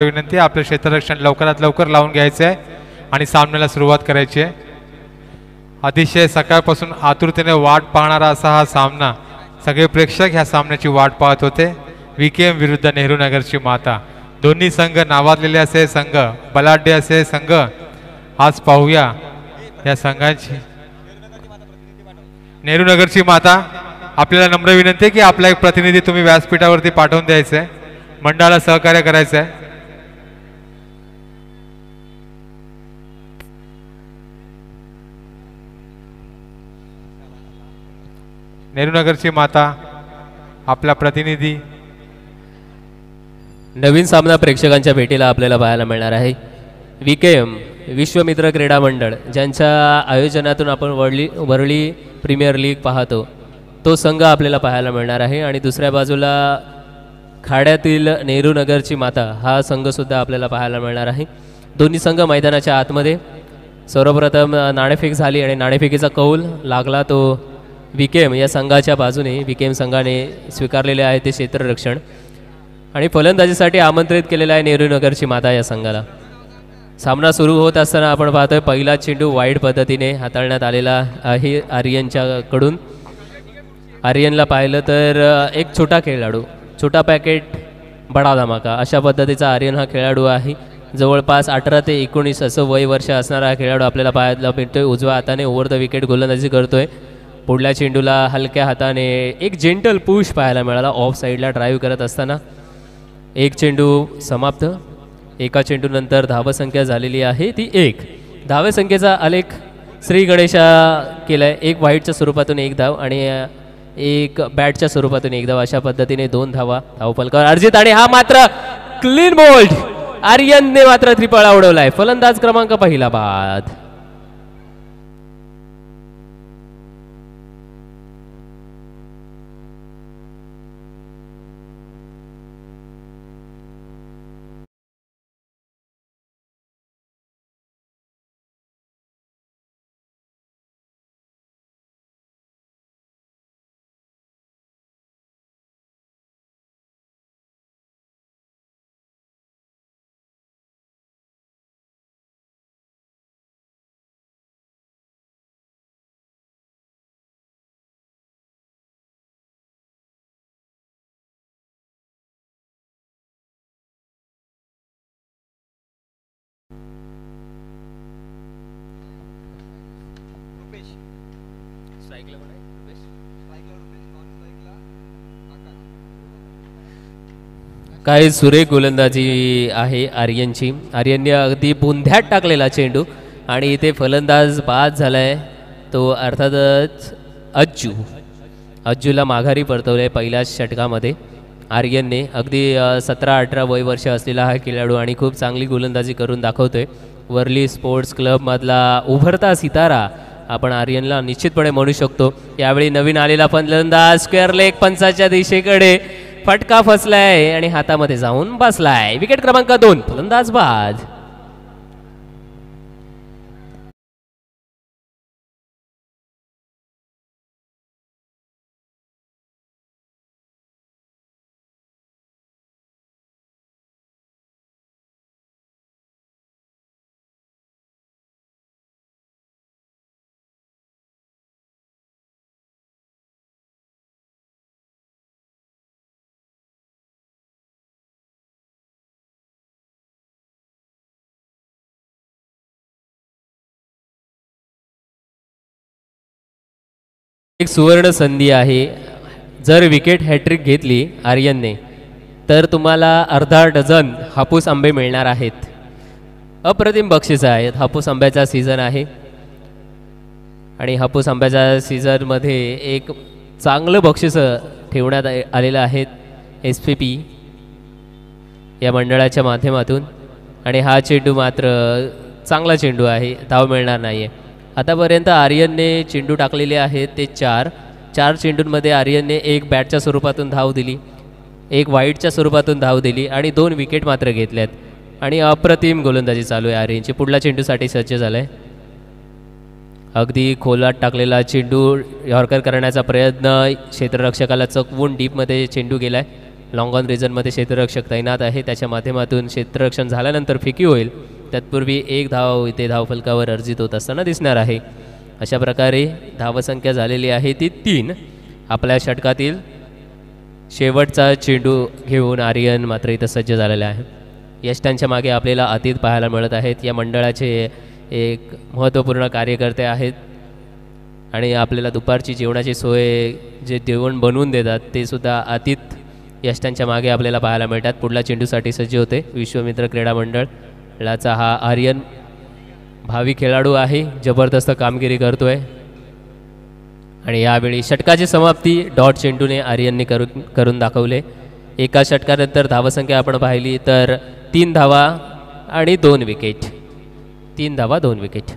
विनंती आहे आपलं क्षेत्ररक्षण लवकरात लवकर लावून घ्यायचं आहे आणि सामन्याला सुरुवात करायची आहे। अतिशय सकाळपासून आतुरतेने वाट पाहणारा असा हा सामना, सगळे प्रेक्षक ह्या सामन्याची वाट पाहत होते। विकेएम विरुद्ध नेहरू नगरची माता, दोन्ही संघ नावाजलेले असे संघ, बलाढ्य असे संघ। आज पाहूया या संघाची। नेहरू नगरची माता, आपल्याला नम्र विनंती आहे की आपला एक प्रतिनिधी तुम्ही व्यासपीठावरती पाठवून द्यायचा आहे, मंडळाला सहकार्य करायचं आहे। नेहरू नगरची माता, आपला प्रतिनिधी। नवीन सामना प्रेक्षकांच्या भेटीला आपल्याला पाहायला मिळणार आहे। विकेएम विश्वमित्र क्रीडा मंडळ ज्यांच्या आयोजनातून आपण वरळी प्रीमियर लीग पाहतो, तो संघ आपल्याला पाहायला मिळणार आहे। आणि दुसऱ्या बाजूला खाड्यातील नेहरू नगरची माता हा संघसुद्धा आपल्याला पाहायला मिळणार आहे। दोन्ही संघ मैदानाच्या आतमध्ये। सर्वप्रथम नाणेफेक झाली आणि नाणेफेकीचा कौल लागला तो विकेएम या संघाच्या बाजूने। विकेएम संघाने स्वीकारलेले आहे ते क्षेत्ररक्षण आणि फलंदाजीसाठी आमंत्रित केलेला आहे नेहरू नगरची माता या संघाला। सामना सुरू होत असताना आपण पाहतोय पहिला चेंडू वाईड पद्धतीने हाताळण्यात आलेला आहे आर्यनच्याकडून। आर्यनला पाहिलं तर एक छोटा खेळाडू, छोटा पॅकेट बडा धमाका अशा पद्धतीचा आर्यन हा खेळाडू आहे। जवळपास 18 ते 19 असं वय वर्ष असणारा हा खेळाडू आपल्याला पाहायला मिळतोय। उजव्या हाताने ओव्हर द विकेट गोलंदाजी करतोय। पुढल्या चेंडूला हलक्या हाताने एक जेंटल पुश पाहायला मिळाला ऑफ साईडला ड्राईव्ह करत असताना। एक चेंडू समाप्त। एका चेंडूनंतर धावसंख्या झालेली आहे ती 1। धावसंख्येचा आलेख श्री गणेशा केलाय। एक वाईटच्या स्वरूपातून एक धाव आणि एक बॅटच्या स्वरूपातून एक धाव, अशा पद्धतीने 2 धावा धावफलकावर अर्जित। आणि हा मात्र क्लीन बोल्ड, आर्यनने मात्र त्रिफळा उडवलाय। फलंदाज क्रमांक पहिला बाद। काय सुरेख गोलंदाजी आहे आर्यनची। आर्यनने अगदी बुंध्यात टाकलेला चेंडू आणि इथे फलंदाज बाद झालाय तो अर्थातच अज्जूला माघारी परतवले पहिल्याच षटकामध्ये। आर्यनने अगदी 17-18 वय वर्ष असलेला हा खेळाडू आणि खूप चांगली गोलंदाजी करून दाखवतोय। वर्ली स्पोर्ट्स क्लबमधला उभरता सितारा आपण आर्यनला निश्चितपणे म्हणू शकतो। यावेळी नवीन आलेला फलंदाज स्क्वेअर लेग पंचाच्या दिशेकडे फटका फसलाय आणि हातामध्ये जाऊन बसलाय। विकेट क्रमांक 2, फलंदाज बाद। एक सुवर्ण संधी आहे। जर विकेट हॅट्रिक घेतली आर्यनने तर तुम्हाला अर्धा डझन हापूस आंबे मिळणार आहेत। अप्रतिम बक्षीस आहेत। हापूस आंब्याचा सीझन आहे आणि हापूस आंब्याच्या सीझनमध्ये एक चांगलं बक्षीस ठेवण्यात आलेलं आहे SPP या मंडळाच्या माध्यमातून। आणि हा चेंडू मात्र चांगला चेंडू आहे, धाव मिळणार नाही आहे। आतापर्यंत आर्यनने चेंडू टाकलेले आहेत ते 4 चेंडूंमध्ये आर्यनने एक बॅटच्या स्वरूपातून धाव दिली, एक वाईटच्या स्वरूपातून धाव दिली आणि 2 विकेट मात्र घेतल्यात। आणि अप्रतिम गोलंदाजी चालू आहे आर्यनची। पुढल्या चेंडूसाठी सज्ज झालाय। अगदी खोलात टाकलेला चेंडू यॉर्कर करण्याचा प्रयत्न, क्षेत्ररक्षकाला चकवून डीपमध्ये चेंडू गेलाय लॉंग ऑन रिझनमध्ये क्षेत्ररक्षक तैनात आहे, त्याच्या माध्यमातून क्षेत्ररक्षण झाल्यानंतर फिकी होईल. तत्पूर्वी एक धाव इथे धावफलकावर अर्जित होत असताना दिसणार आहे. अशा प्रकारे धावसंख्या झालेली आहे ती 3. आपल्या षटकातील शेवटचा चेंडू घेऊन आर्यन मात्र इथं सज्ज झालेला आहे. यष्टांच्या मागे आपल्याला अतीत पाहायला मिळत आहेत. या मंडळाचे एक महत्त्वपूर्ण कार्यकर्ते आहेत आणि आपल्याला दुपारची जेवणाची सोय जे जेवण बनवून देतात ते सुद्धा अतीत यष्टांच्या मागे आपल्याला पाहायला मिळतात. पुढल्या चेंडूसाठी सज्ज होते विश्वमित्र क्रीडा मंडळाचा हा आर्यन भावी खेळाडू आहे, जबरदस्त कामगिरी करतोय. आणि यावेळी षटकाची समाप्ती डॉट चेंडूने आर्यनने करून दाखवले. एका षटकानंतर धावसंख्या आपण पाहिली तर 3 धावा आणि 2 विकेट. 3 धावा 2 विकेट.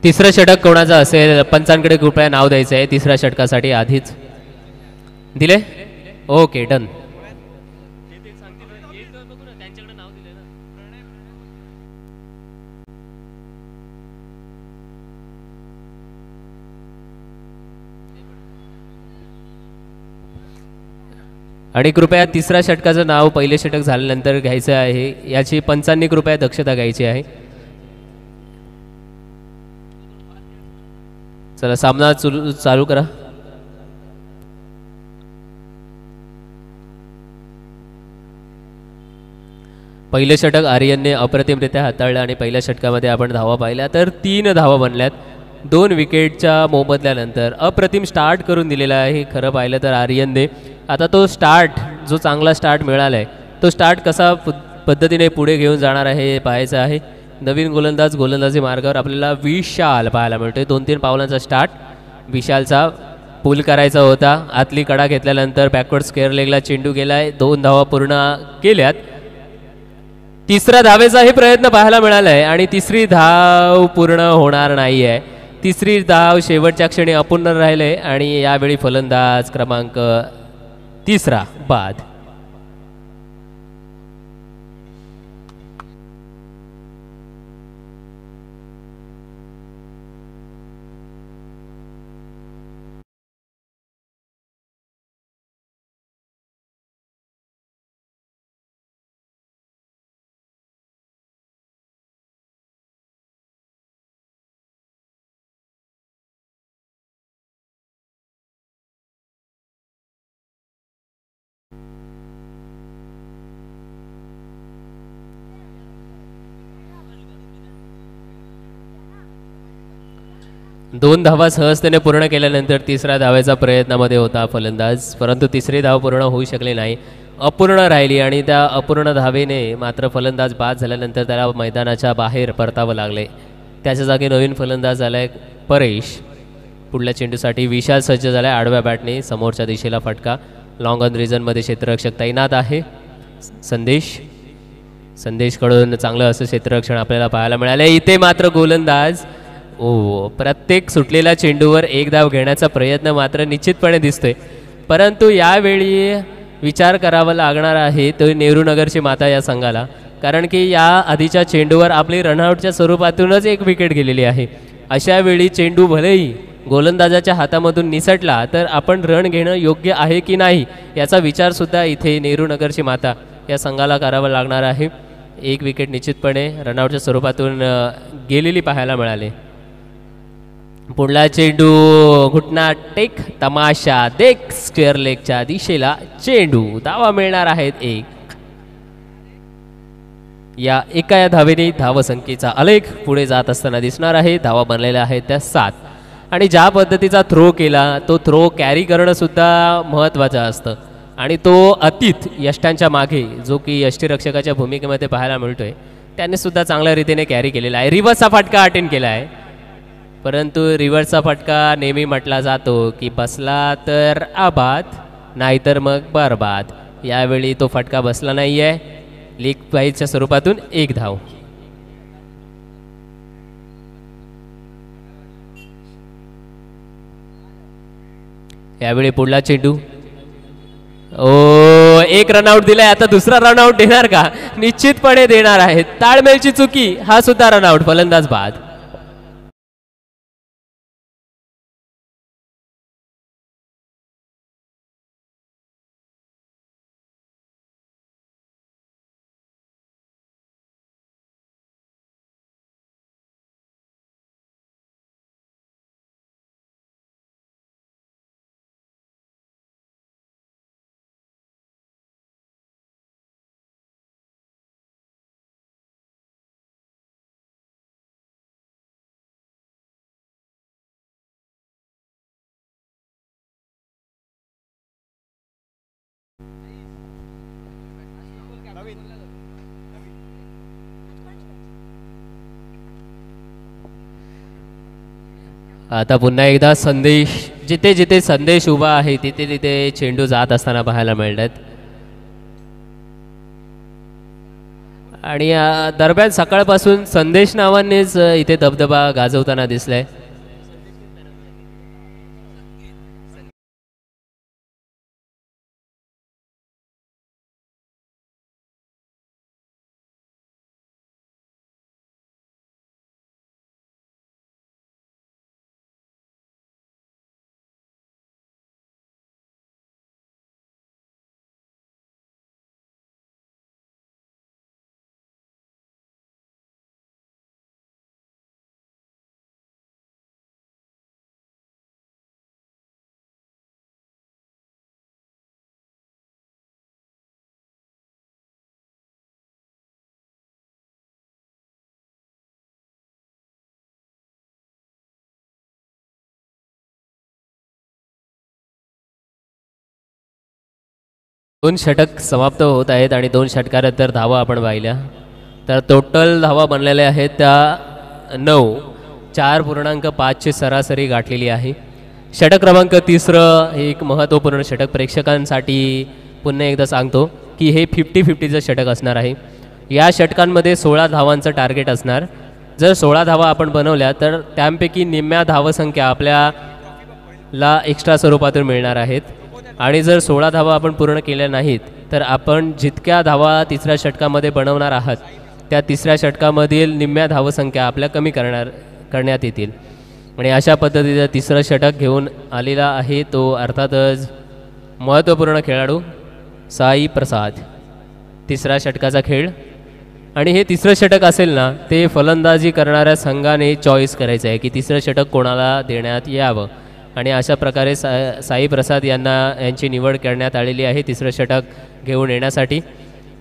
तिसरं षटक कोणाचं असेल पंचांकडे कृपया नाव द्यायचं आहे. तिसऱ्या षटकासाठी आधीच दिले. Okay done. आणि कृपया तिसऱ्या षटकाचं नाव पहिले षटक झाल्यानंतर घ्यायचं आहे. याची पंचांनी कृपया दक्षता घ्यायची आहे. चला सामना चालू करा. पहिले षटक आर्यनने अप्रतिमरित्या हाताळलं आणि पहिल्या षटकामध्ये आपण धावा पाहिल्या तर 3 धावा बनल्यात 2 विकेटच्या मोबदल्यानंतर. अप्रतिम स्टार्ट करून दिलेला आहे खरं पाहिलं तर आर्यनने. आता तो स्टार्ट जो चांगला स्टार्ट मिळाला आहे तो स्टार्ट कसा पद्धतीने पुढे घेऊन जाणार आहे हे पाहायचं आहे. नवीन गोलंदाजी मार्गावर आपल्याला विशाल पाहायला मिळतोय. 2-3 पावलांचा स्टार्ट विशालचा पूल करायचा होता. आतली कडा घेतल्यानंतर बॅकवर्ड स्क्वेअर लेगला चेंडू गेलाय. 2 धावा पूर्ण केल्यात. तिसऱ्या धावेचाही प्रयत्न पाहायला मिळाला आहे आणि तिसरी धाव पूर्ण होणार नाही आहे. तिसरी धाव शेवटच्या क्षणी अपूर्ण राहिले आणि यावेळी फलंदाज क्रमांक 3 बाद. दोन धावा सहजतेने पूर्ण केल्यानंतर तिसऱ्या धावेचा प्रयत्नामध्ये होता फलंदाज, परंतु तिसरी धाव पूर्ण होऊ शकली नाही, अपूर्ण राहिली आणि त्या अपूर्ण धावेने मात्र फलंदाज बाद झाल्यानंतर त्याला मैदानाच्या बाहेर परतावं लागले. त्याच्या जागी नवीन फलंदाज आलाय परेश. पुढल्या चेंडूसाठी विशाल सज्ज झालाय आडव्या बॅटने, समोरच्या दिशेला फटका. लॉंग ऑन रिजनमध्ये क्षेत्ररक्षक तैनात आहे. संदेशकडून चांगलं असं क्षेत्ररक्षण आपल्याला पाहायला मिळालं. इथे मात्र गोलंदाज प्रत्येक सुटलेल्या चेंडूवर एक धाव घेण्याचा प्रयत्न मात्र निश्चितपणे दिसतोय, परंतु यावेळी विचार करावा लागणार आहे तो नेहरू नगरची माता या संघाला, कारण की या आधीच्या चेंडूवर आपली रनआउटच्या स्वरूपातूनच एक विकेट गेलेली आहे. अशा वेळी चेंडू भलेही गोलंदाजाच्या हातामधून निसटला तर आपण रन घेणं योग्य आहे की नाही याचा विचारसुद्धा इथे नेहरू नगरची माता या संघाला करावा लागणार आहे. एक विकेट निश्चितपणे रनआउटच्या स्वरूपातून गेलेली पाहायला मिळाली. पुढला चेंडू घुटना टेक तमाशा देख स्क्वेअर लेगच्या दिशेला चेंडू, धावा मिळणार आहेत एक. या धावेने धावसंख्येचा आलेख पुढे जात असताना दिसणार आहे. धावा बनलेल्या आहेत त्या 7 आणि ज्या पद्धतीचा थ्रो केला तो थ्रो कॅरी करणं सुद्धा महत्त्वाचं असतं आणि तो अतीत यष्टांच्या मागे जो की यष्टीरक्षकाच्या भूमिकेमध्ये पाहायला मिळतोय त्याने सुद्धा चांगल्या रीतीने कॅरी केलेला आहे. रिव्हर्सचा फटका अटेंड केला आहे, परंतु रिव्हर्सचा फटका नेहमी म्हटला जातो की बसला तर आबाद नाहीतर मग बरबाद. यावेळी तो फटका बसला नाही आहे. लीग पाईच्या स्वरूपातून एक धाव. यावेळी पुढला चेंडू एक रनआउट दिलाय. आता दुसरा रनआउट देणार का? निश्चितपणे देणार आहेत. ताळमेलची चुकी, हा सुद्धा रनआउट, फलंदाज बाद. आता पुन्हा एकदा संदेश, जिथे जिथे संदेश उभा आहे तिथे तिथे चेंडू जात असताना पाहायला मिळतात. आणि दरम्यान सकाळपासून संदेश नावानेच इथे दबदबा गाजवताना दिसलाय. दोन षटक समाप्त होत आहेत आणि 2 षटकानंतर धावा आपण पाहिल्या तर टोटल धावा बनलेल्या आहेत त्या 9. 4.5ची सरासरी गाठलेली आहे. षटक क्रमांक 3 हे एक महत्त्वपूर्ण षटक प्रेक्षकांसाठी पुन्हा एकदा सांगतो की हे 50-50चं षटक असणार आहे. या षटकांमध्ये 16 धावांचं टार्गेट असणार. जर 16 धावा आपण बनवल्या तर त्यापैकी निम्म्या धावसंख्या आपल्याला एक्स्ट्रा स्वरूपातून मिळणार आहेत आणि जर 16 धावा आपण पूर्ण केल्या नाहीत तर आपण जितक्या धावा तिसऱ्या षटकामध्ये बनवणार आहात त्या तिसऱ्या षटकामधील निम्म्या धावसंख्या आपल्या कमी करण्यात येतील. आणि अशा पद्धतीचं तिसरं षटक घेऊन आलेला आहे तो अर्थातच महत्त्वपूर्ण खेळाडू साई प्रसाद. तिसऱ्या षटकाचा खेळ आणि हे तिसरं षटक असेल ना ते फलंदाजी करणाऱ्या संघाने चॉईस करायचं आहे की तिसरं षटक कोणाला देण्यात यावं आणि अशा प्रकारे साई प्रसाद यांची निवड करण्यात आलेली आहे तिसरं षटक घेऊन येण्यासाठी.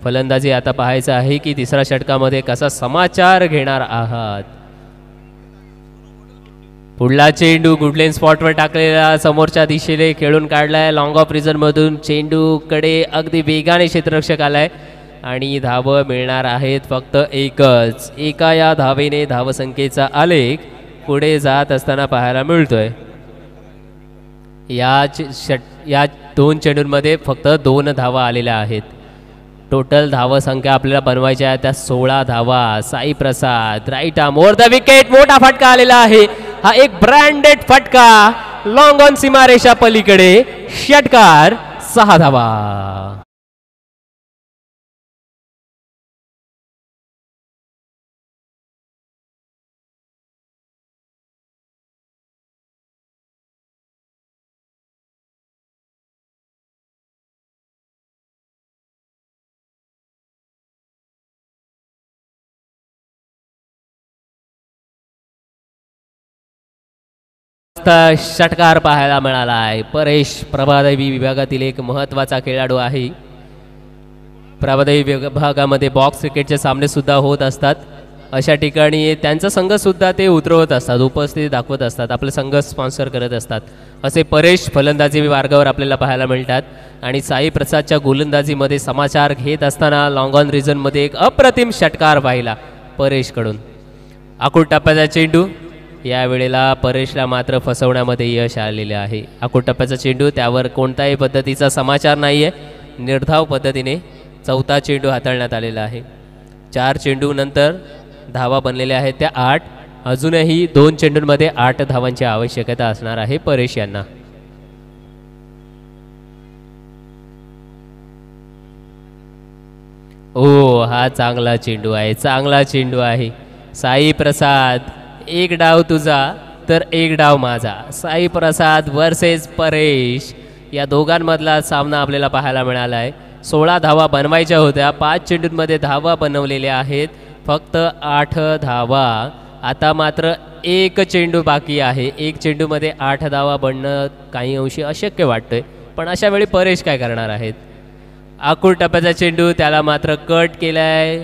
फलंदाजी आता पाहायचं आहे की तिसऱ्या षटकामध्ये कसा समाचार घेणार आहात. पुढला चेंडू गुडलेन स्पॉटवर टाकलेला समोरच्या दिशेने खेळून काढलाय. लॉंग ऑफ रिझनमधून चेंडूकडे अगदी वेगाने क्षेत्ररक्षक आलाय आणि धावं मिळणार आहेत फक्त एकच. या धावेने धावसंख्येचा आलेख पुढे जात असताना पाहायला मिळतोय. या 2 चेंडूंमध्ये फक्त 2 धावा आलेल्या आहेत. टोटल धावा संख्या आपल्याला बनवायच्या आहे त्या 16 धावा. Sai Prasad right arm over the wicket. मोठा फटका आलेला आहे. हा एक ब्रँडेड फटका लॉंग ऑन सीमारेषा पलीकडे. षटकार 6 धावा. षटकार पाहायला मिळाला आहे. परेश प्रभादेवी विभागातील एक महत्त्वाचा खेळाडू आहे. प्रभादेवी विभागामध्ये बॉक्स क्रिकेटचे सामने सुद्धा होत असतात. अशा ठिकाणी त्यांचा संघ सुद्धा ते उतरवत असतात, उपस्थिती दाखवत असतात, आपले संघ स्पॉन्सर करत असतात. असे परेश फलंदाजी मार्गावर आपल्याला पाहायला मिळतात. आणि साई प्रसादच्या गोलंदाजीमध्ये समाचार घेत असताना लॉंग ऑन रिजनमध्ये एक अप्रतिम षटकार पाहिला परेशकडून. आखूड टप्प्याचा चेंडू. यावेळेला परेशला मात्र फसवण्यामध्ये यश आलेले आहे. आखूड टप्प्याचा चेंडू, त्यावर कोणत्याही पद्धतीचा समाचार नाही आहे. निर्धाव पद्धतीने चौथा चेंडू हाताळण्यात आलेला आहे. 4 चेंडू नंतर धावा बनलेल्या आहेत त्या 8. अजूनही 2 चेंडूंमध्ये 8 धावांची आवश्यकता असणार आहे परेश यांना. ओ हा चांगला चेंडू आहे, चांगला चेंडू आहे. साई प्रसाद, एक डाव तुझा तर एक डाव माझा. साई प्रसाद वर्सेस परेश या दोघांमधला सामना आपल्याला पाहायला मिळाला आहे. 16 धावा बनवायच्या होत्या. 5 चेंडूंमध्ये धावा बनवलेल्या आहेत, फक्त 8 धावा. आता मात्र एक चेंडू बाकी आहे. एक चेंडूमध्ये 8 धावा बनणं काही अंशी अशक्य वाटतंय. पण अशा वेळी परेश काय करणार आहेत? आखूड टप्प्याचा चेंडू, त्याला मात्र कट केलाय.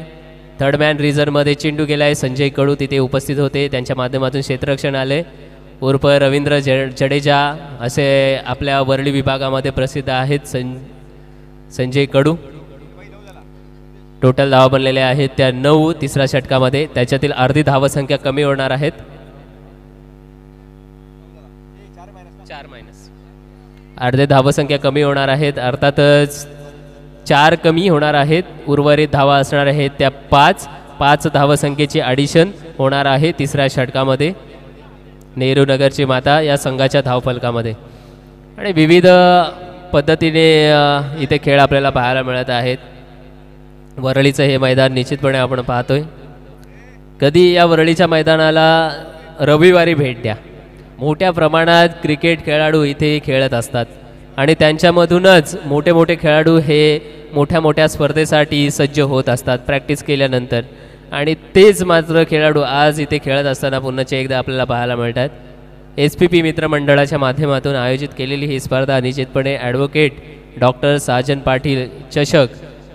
थर्ड मॅन रिझनमध्ये चेंडू गेलाय. संजय कडू तिथे उपस्थित होते, त्यांच्या माध्यमातून क्षेत्ररक्षण आले. उर्फ रवींद्र जडेजा असे आपल्या वरळी विभागामध्ये प्रसिद्ध आहेत संजय कडू. टोटल धावा बनलेले आहेत त्या 9 तिसऱ्या षटकामध्ये. त्याच्यातील अर्धी धावसंख्या कमी होणार आहेत. 4- अर्धे धावसंख्या कमी होणार आहेत. अर्थातच 4 कमी होणार आहेत. उर्वरित धावा असणार आहेत त्या 5 धावसंख्येची ॲडिशन होणार आहे तिसऱ्या षटकामध्ये नेहरू नगरची माता या संघाच्या धावफलकामध्ये. आणि विविध पद्धतीने इथे खेळ आपल्याला पाहायला मिळत आहेत. वरळीचं हे मैदान निश्चितपणे आपण पाहतोय. कधी या वरळीच्या मैदानाला रविवारी भेट द्या. मोठ्या प्रमाणात क्रिकेट खेळाडू इथे खेळत असतात आणि त्यांच्यामधूनच मोठे मोठे खेळाडू हे मोठ्या मोठ्या स्पर्धेसाठी सज्ज होत असतात प्रॅक्टिस केल्यानंतर. आणि तेच मात्र खेळाडू आज इथे खेळत असताना पुन्हा एकदा आपल्याला पाहायला मिळतात. SPP मित्रमंडळाच्या माध्यमातून आयोजित केलेली ही स्पर्धा निश्चितपणे ॲडव्होकेट डॉक्टर साजन पाटील चषक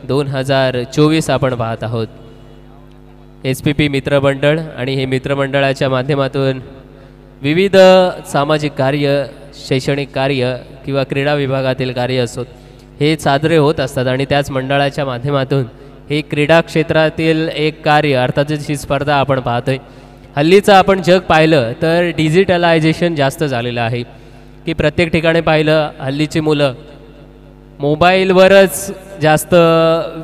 2024 आपण पाहत आहोत. SPP मित्रमंडळ आणि हे मित्रमंडळाच्या माध्यमातून विविध सामाजिक कार्य, शैक्षणिक कार्य किंवा क्रीडा विभागातील कार्य असोत हे साजरे होत असतात. आणि त्याच मंडळाच्या माध्यमातून हे क्रीडा क्षेत्रातील एक कार्य अर्थातच ही स्पर्धा आपण पाहतोय. हल्लीचं आपण जग पाहिलं तर डिजिटलायझेशन जास्त झालेलं आहे की प्रत्येक ठिकाणी पाहिलं हल्लीची मुलं मोबाईलवरच जास्त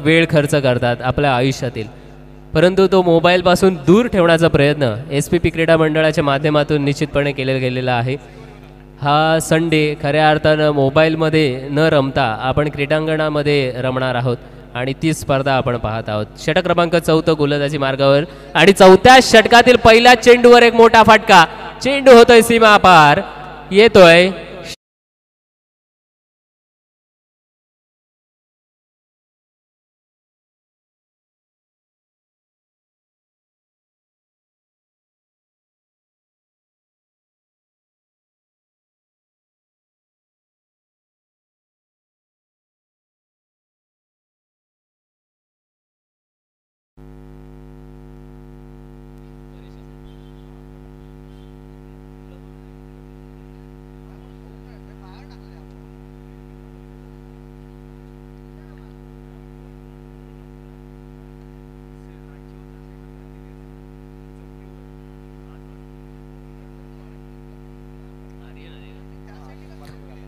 वेळ खर्च करतात आपल्या आयुष्यातील. परंतु तो मोबाईलपासून दूर ठेवण्याचा प्रयत्न SPP क्रीडा मंडळाच्या माध्यमातून निश्चितपणे केला गेलेला आहे. हा संडे खऱ्या अर्थानं मोबाईलमध्ये न रमता आपण क्रीडांगणामध्ये रमणार आहोत आणि ती स्पर्धा आपण पाहत आहोत. षटक क्रमांक 4 गोलंदाजी मार्गावर आणि 4थ्या षटकातील पहिल्या चेंडूवर एक मोठा फटका. चेंडू होतोय सीमा पार, येतोय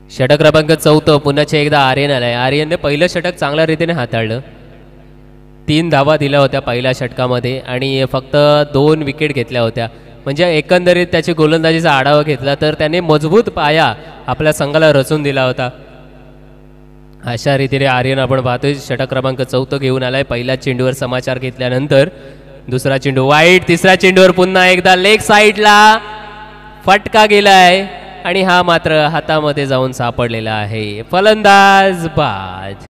षटक क्रमांक 4 पुन्हा एकदा आर्यन आलाय. आर्यनने पहिलं षटक चांगल्या रीतीने हाताळलं. 3 धावा दिल्या होत्या पहिल्या षटकामध्ये आणि फक्त 2 विकेट घेतल्या होत्या. म्हणजे एकंदरीत त्याची गोलंदाजीचा आढावा घेतला तर त्याने मजबूत पाया आपल्या संघाला रचून दिला होता. अशा रीतीने आर्यन आपण पाहतोय षटक क्रमांक 4 घेऊन आलाय. पहिल्या चेंडूवर समाचार घेतल्यानंतर दुसरा चेंडू वाईट, तिसऱ्या चेंडूवर पुन्हा एकदा लेग साईडला फटका गेलाय आणि हा मात्र हातामध्ये जाऊन सापडलेला आहे. फलंदाज बाद.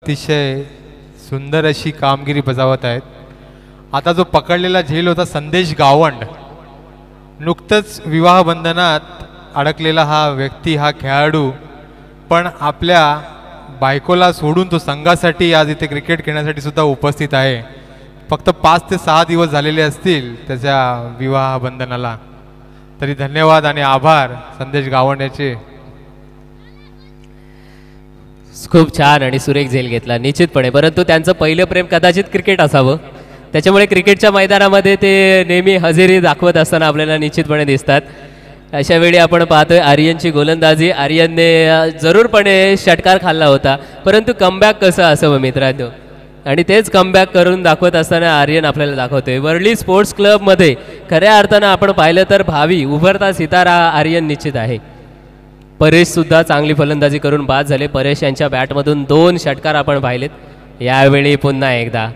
अतिशय सुंदर अशी कामगिरी बजावत आहेत. आता जो पकडलेला झेल होता संदेश गावंड, नुकतंच विवाह बंधनात अडकलेला हा व्यक्ती, हा खेळाडू, पण आपल्या बायकोला सोडून तो संघासाठी आज इथे क्रिकेट खेळण्यासाठी सुद्धा उपस्थित आहे. फक्त 5 ते 6 दिवस झालेले असतील त्याच्या विवाह बंधनाला. तरी धन्यवाद आणि आभार संदेश गावंड याचे. खूप छान आणि सुरेख झेल घेतला निश्चितपणे. परंतु त्यांचं पहिलं प्रेम कदाचित क्रिकेट असावं, त्याच्यामुळे क्रिकेटच्या मैदानामध्ये ते नेहमी हजेरी दाखवत असताना आपल्याला निश्चितपणे दिसतात. अशा वेळी आपण पाहतोय आर्यनची गोलंदाजी. आर्यनने जरूरपणे षटकार खाल्ला होता, परंतु कमबॅक कसं असावं मित्रांनो, आणि तेच कमबॅक करून दाखवत असताना आर्यन आपल्याला दाखवतोय. वरळी स्पोर्ट्स क्लबमध्ये खऱ्या अर्थानं आपण पाहिलं तर भावी उभरता सितारा आर्यन निश्चित आहे. परेश सुद्धा चांगली फलंदाजी करून बाद झाले. परेश यांच्या बॅटमधून 2 षटकार आपण पाहिलेत. यावेळी पुन्हा एकदा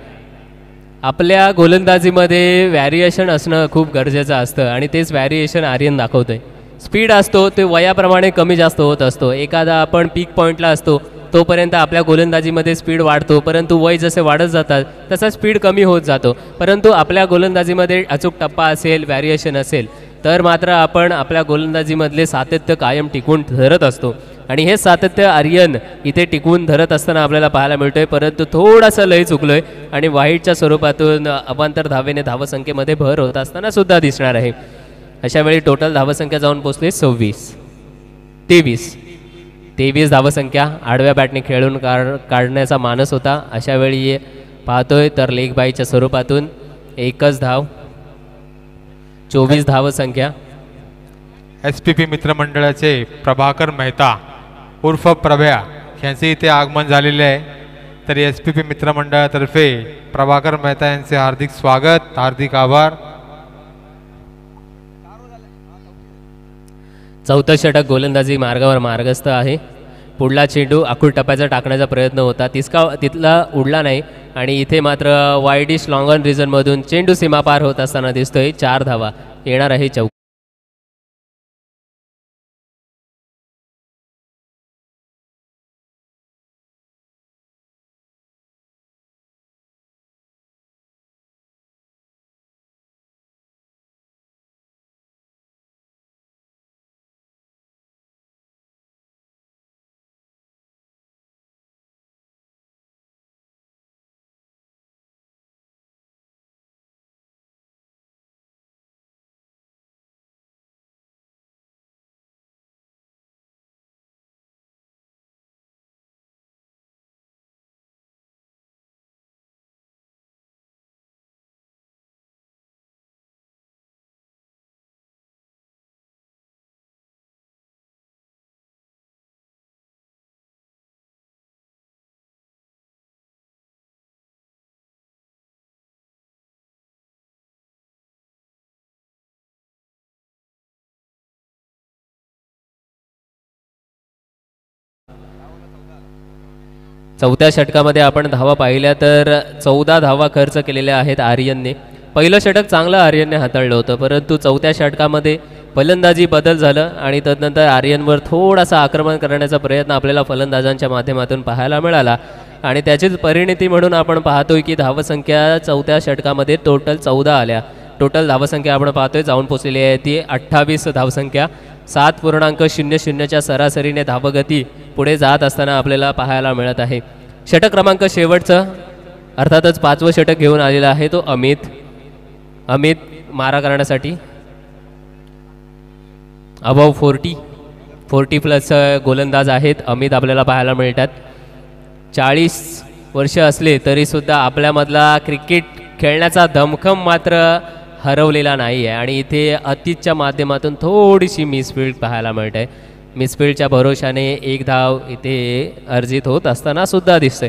आपल्या गोलंदाजीमध्ये व्हॅरिएशन असणं खूप गरजेचं असतं आणि तेच व्हॅरिएशन आर्यन दाखवतोय. स्पीड असतो ते वयाप्रमाणे कमी जास्त होत असतो. एखादा आपण पीक पॉईंटला असतो तोपर्यंत आपल्या गोलंदाजीमध्ये स्पीड वाढतो, परंतु वय जसे वाढत जातात तसा स्पीड कमी होत जातो. परंतु आपल्या गोलंदाजीमध्ये अचूक टप्पा असेल, व्हॅरिएशन असेल तर मात्र आपण आपल्या गोलंदाजीमधले सातत्य कायम टिकवून धरत असतो आणि हे सातत्य आर्यन इथे टिकवून धरत असताना आपल्याला पाहायला मिळतोय. परंतु थोडासा लय चुकलोय आणि वाईटच्या स्वरूपातून अवांतर धावेने धावसंख्येमध्ये भर होत असताना सुद्धा दिसणार आहे. अशा वेळी टोटल धावसंख्या जाऊन पोहोचली 23 धावसंख्या. आडव्या बॅटने खेळून काढण्याचा मानस होता. अशा वेळी पाहतोय तर लेग बायच्या स्वरूपातून एकच धाव, 24 धावसंख्या. SPP मित्रमंडळाचे प्रभाकर मेहता उर्फ प्रभ्या यांचे इथे आगमन झालेले आहे. तरी SPP मित्रमंडळातर्फे प्रभाकर मेहता यांचे हार्दिक स्वागत, हार्दिक आभार. चौथं षटक गोलंदाजी मार्गावर मार्गस्थ आहे. पुढला चेंडू आखूड टप्प्याचा टाकण्याचा प्रयत्न होता, तिथला उडला नाही आणि इथे मात्र वाईडिश लॉंग ऑन रिझनमधून चेंडू सीमा पार होत असताना दिसतोय. 4 धावा येणार आहे चौक. चौथ्या षटकामध्ये आपण धावा पाहिल्या तर 14 धावा खर्च केलेल्या आहेत आर्यनने. पहिलं षटक चांगलं आर्यनने हाताळलं होतं, परंतु चौथ्या षटकामध्ये फलंदाजी बदल झालं आणि तदनंतर आर्यनवर थोडासा आक्रमण करण्याचा प्रयत्न आपल्याला फलंदाजांच्या माध्यमातून पाहायला मिळाला आणि त्याचीच परिणती म्हणून आपण पाहतोय की धावसंख्या चौथ्या षटकामध्ये टोटल 14 आल्या. टोटल धावसंख्या आपण पाहतोय जाऊन पोचलेली आहे ती 28 धावसंख्या. 7.00च्या सरासरीने धावगती पुढे जात असताना आपल्याला पाहायला मिळत आहे. षटक क्रमांक शेवटचं अर्थातच 5वं षटक घेऊन आलेला आहे तो अमित मारा करण्यासाठी अबाव 40+ गोलंदाज आहेत अमित आपल्याला पाहायला मिळतात. 40 वर्ष असले तरीसुद्धा आपल्यामधला क्रिकेट खेळण्याचा दमखम मात्र हरवलेला नाही आहे आणि इथे अतिथच्या माध्यमातून थोडीशी मिसफील्ड पाहायला मिळत आहे. मिसफील्डच्या भरोशाने एक धाव इथे अर्जित होत असताना सुद्धा दिसतंय.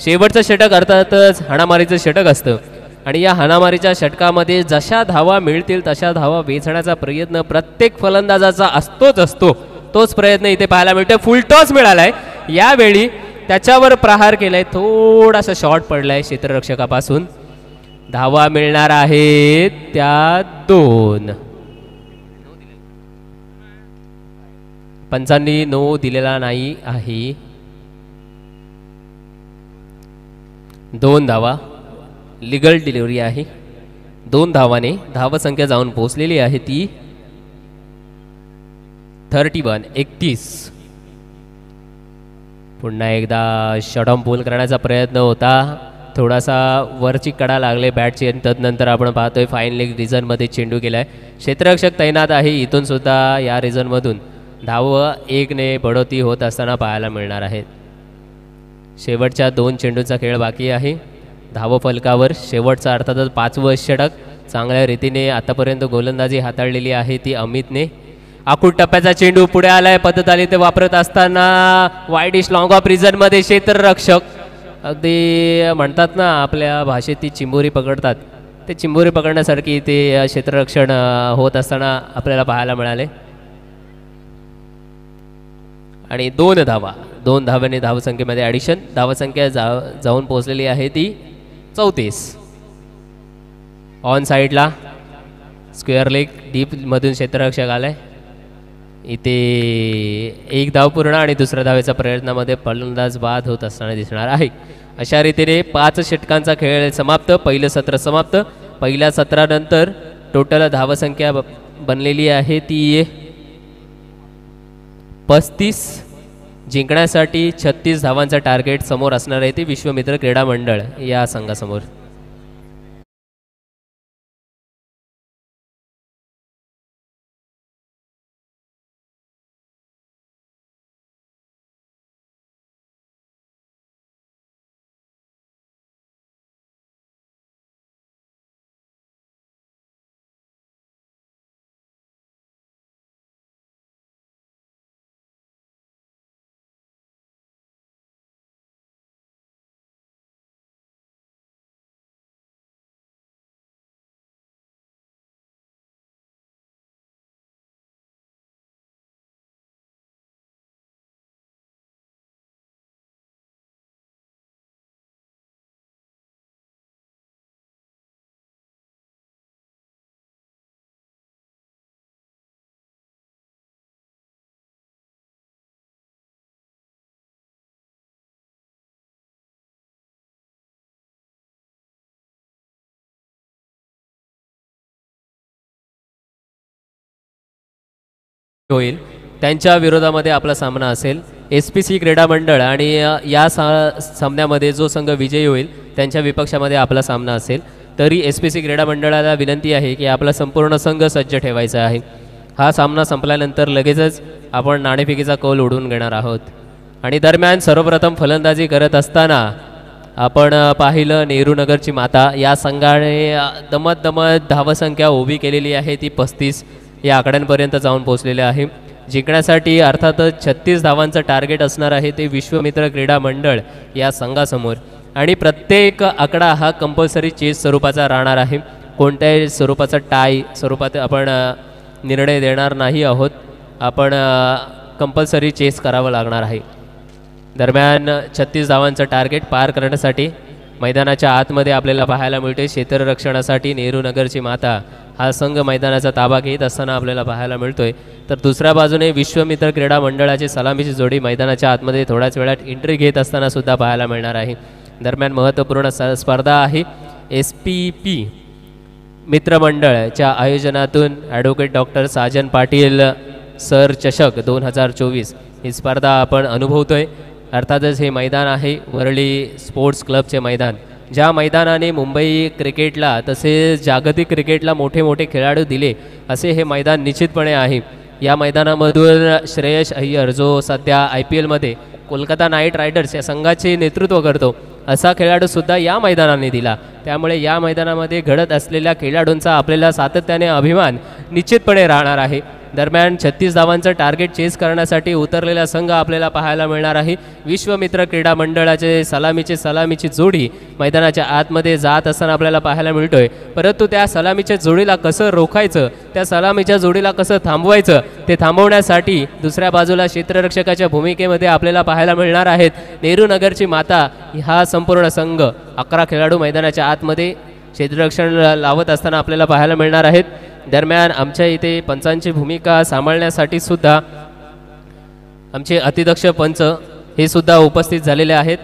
शेवटचं षटक अर्थातच हाणामारीचं षटक असतं आणि या हाणामारीच्या षटकामध्ये जशा धावा मिळतील तशा धावा वेचण्याचा प्रयत्न प्रत्येक फलंदाजाचा असतो. तोच प्रयत्न इथे पाहायला मिळतोय. फुलटॉस मिळालाय यावेळी त्याच्यावर प्रहार केलाय. थोडासा शॉर्ट पडलाय क्षेत्ररक्षकापासून. धावा मिळणार आहेत त्या 2. पंचांनी नो दिलेला नाही आहे. 2 धावा लिगल डिलिव्हरी आहे. 2 धावाने धावसंख्या जाऊन पोहोचलेली आहे ती 31. पुन्हा एकदा शॉर्टऑन पूल करण्याचा प्रयत्न होता. थोडासा वरची कडा लागले बॅटची आणि तदनंतर आपण पाहतोय फाईन लेग रिझनमध्ये चेंडू केलाय. क्षेत्ररक्षक तैनात आहे. इथून सुद्धा या रिझनमधून धाव 1ने बढोती होत असताना पाहायला मिळणार आहेत. शेवटच्या 2 चेंडूंचा खेळ बाकी आहे. धावफलकावर शेवटचा अर्थातच 5वं षटक. चांगल्या रीतीने आतापर्यंत गोलंदाजी हाताळलेली आहे ती अमितने. आखूड टप्प्याचा चेंडू पुढे आलाय. पद्धत आली ते वापरत असताना वाईड इश लॉंग ऑफ रिझनमध्ये क्षेत्ररक्षक अगदी म्हणतात ना आपल्या भाषेत ती चिंबोरी पकडतात ते चिंबोरी पकडण्यासारखी ते क्षेत्ररक्षण होत असताना आपल्याला पाहायला मिळाले. आणि 2 धावा 2 धाव्याने धावसंख्येमध्ये ॲडिशन. धावसंख्या जाऊन पोहोचलेली आहे ती 34. ऑन साईडला स्क्वेअर लेग डीपमधून क्षेत्ररक्षक आलाय. इथे 1 धाव पूर्ण आणि दुसऱ्या धावेच्या प्रयत्नामध्ये फलंदाज बाद होत असताना दिसणार आहे. अशा रीतीने 5 षटकांचा खेळ समाप्त. पहिलं सत्र समाप्त. पहिल्या सत्रानंतर टोटल धावसंख्या बनलेली आहे ती 35. जिंकण्यासाठी 36 धावांचा टार्गेट समोर असणार आहे ती विश्वमित्र क्रीडा मंडळ या संघासमोर. होईल त्यांच्या विरोधामध्ये आपला सामना असेल. SPC क्रीडा मंडळ आणि या सामन्यामध्ये जो संघ विजयी होईल त्यांच्या विपक्षामध्ये आपला सामना असेल. तरी SPC क्रीडा मंडळाला विनंती आहे की आपला संपूर्ण संघ सज्ज ठेवायचा आहे. हा सामना संपल्यानंतर लगेचच आपण नाणेफेकीचा कौल उडवून घेणार आहोत. आणि दरम्यान सर्वप्रथम फलंदाजी करत असताना आपण पाहिलं नेहरूनगरची माता या संघाने दमत धावसंख्या उभी केलेली आहे ती 35 या आकड्यांपर्यंत जाऊन पोहोचलेले आहे. जिंकण्यासाठी अर्थातच 36 धावांचं टार्गेट असणार आहे ते विश्वमित्र क्रीडा मंडळ या संघासमोर. आणि प्रत्येक आकडा हा कंपल्सरी चेस स्वरूपाचा राहणार आहे. कोणत्याही स्वरूपाचा टाय स्वरूपात आपण निर्णय देणार नाही आहोत. आपण कंपल्सरी चेस करावं लागणार आहे. दरम्यान 36 धावांचं टार्गेट पार करण्यासाठी मैदानाच्या आतमध्ये आपल्याला पाहायला मिळते. क्षेत्ररक्षणासाठी नेहरू नगरची माता हा संघ मैदानाचा ताबा घेत असताना आपल्याला पाहायला मिळतोय. तर दुसऱ्या बाजूने विश्वमित्र क्रीडा मंडळाची सलामीची जोडी मैदानाच्या आतमध्ये थोड्याच वेळात एंट्री घेत असताना सुद्धा पाहायला मिळणार आहे. दरम्यान महत्त्वपूर्ण स्पर्धा आहे. SPP मित्रमंडळच्या आयोजनातून advocate doctor Sajan Patil sir चषक 2024 ही स्पर्धा आपण अनुभवतोय. अर्थातच हे मैदान आहे वरळी स्पोर्ट्स क्लबचे मैदान, ज्या मैदानाने मुंबई क्रिकेटला तसेच जागतिक क्रिकेटला मोठे मोठे खेळाडू दिले असे हे मैदान निश्चितपणे आहे. या मैदानामधून श्रेयस अय्यर जो सध्या IPL मध्ये कोलकाता नाईट रायडर्स या संघाचे नेतृत्व करतो असा खेळाडूसुद्धा या मैदानाने दिला. त्यामुळे या मैदानामध्ये घडत असलेल्या खेळाडूंचा आपल्याला सातत्याने अभिमान निश्चितपणे राहणार आहे. दरम्यान 36 धावांचं टार्गेट चेस करण्यासाठी उतरलेला संघ आपल्याला पाहायला मिळणार आहे. विश्वमित्र क्रीडा मंडळाचे सलामीची जोडी मैदानाच्या आतमध्ये जात असताना आपल्याला पाहायला मिळतोय. परंतु त्या सलामीच्या जोडीला कसं रोखायचं, त्या सलामीच्या जोडीला कसं थांबवायचं ते थांबवण्यासाठी दुसऱ्या बाजूला क्षेत्ररक्षकाच्या भूमिकेमध्ये आपल्याला पाहायला मिळणार आहेत नेहरू नगरची माता. हा संपूर्ण संघ 11 खेळाडू मैदानाच्या आतमध्ये क्षेत्ररक्षण लावत असताना आपल्याला पाहायला मिळणार आहेत. दरम्यान आमच्या इथे पंचांची भूमिका सांभाळण्यासाठी सुद्धा आमचे अतिदक्ष पंच हे सुद्धा उपस्थित झालेले आहेत.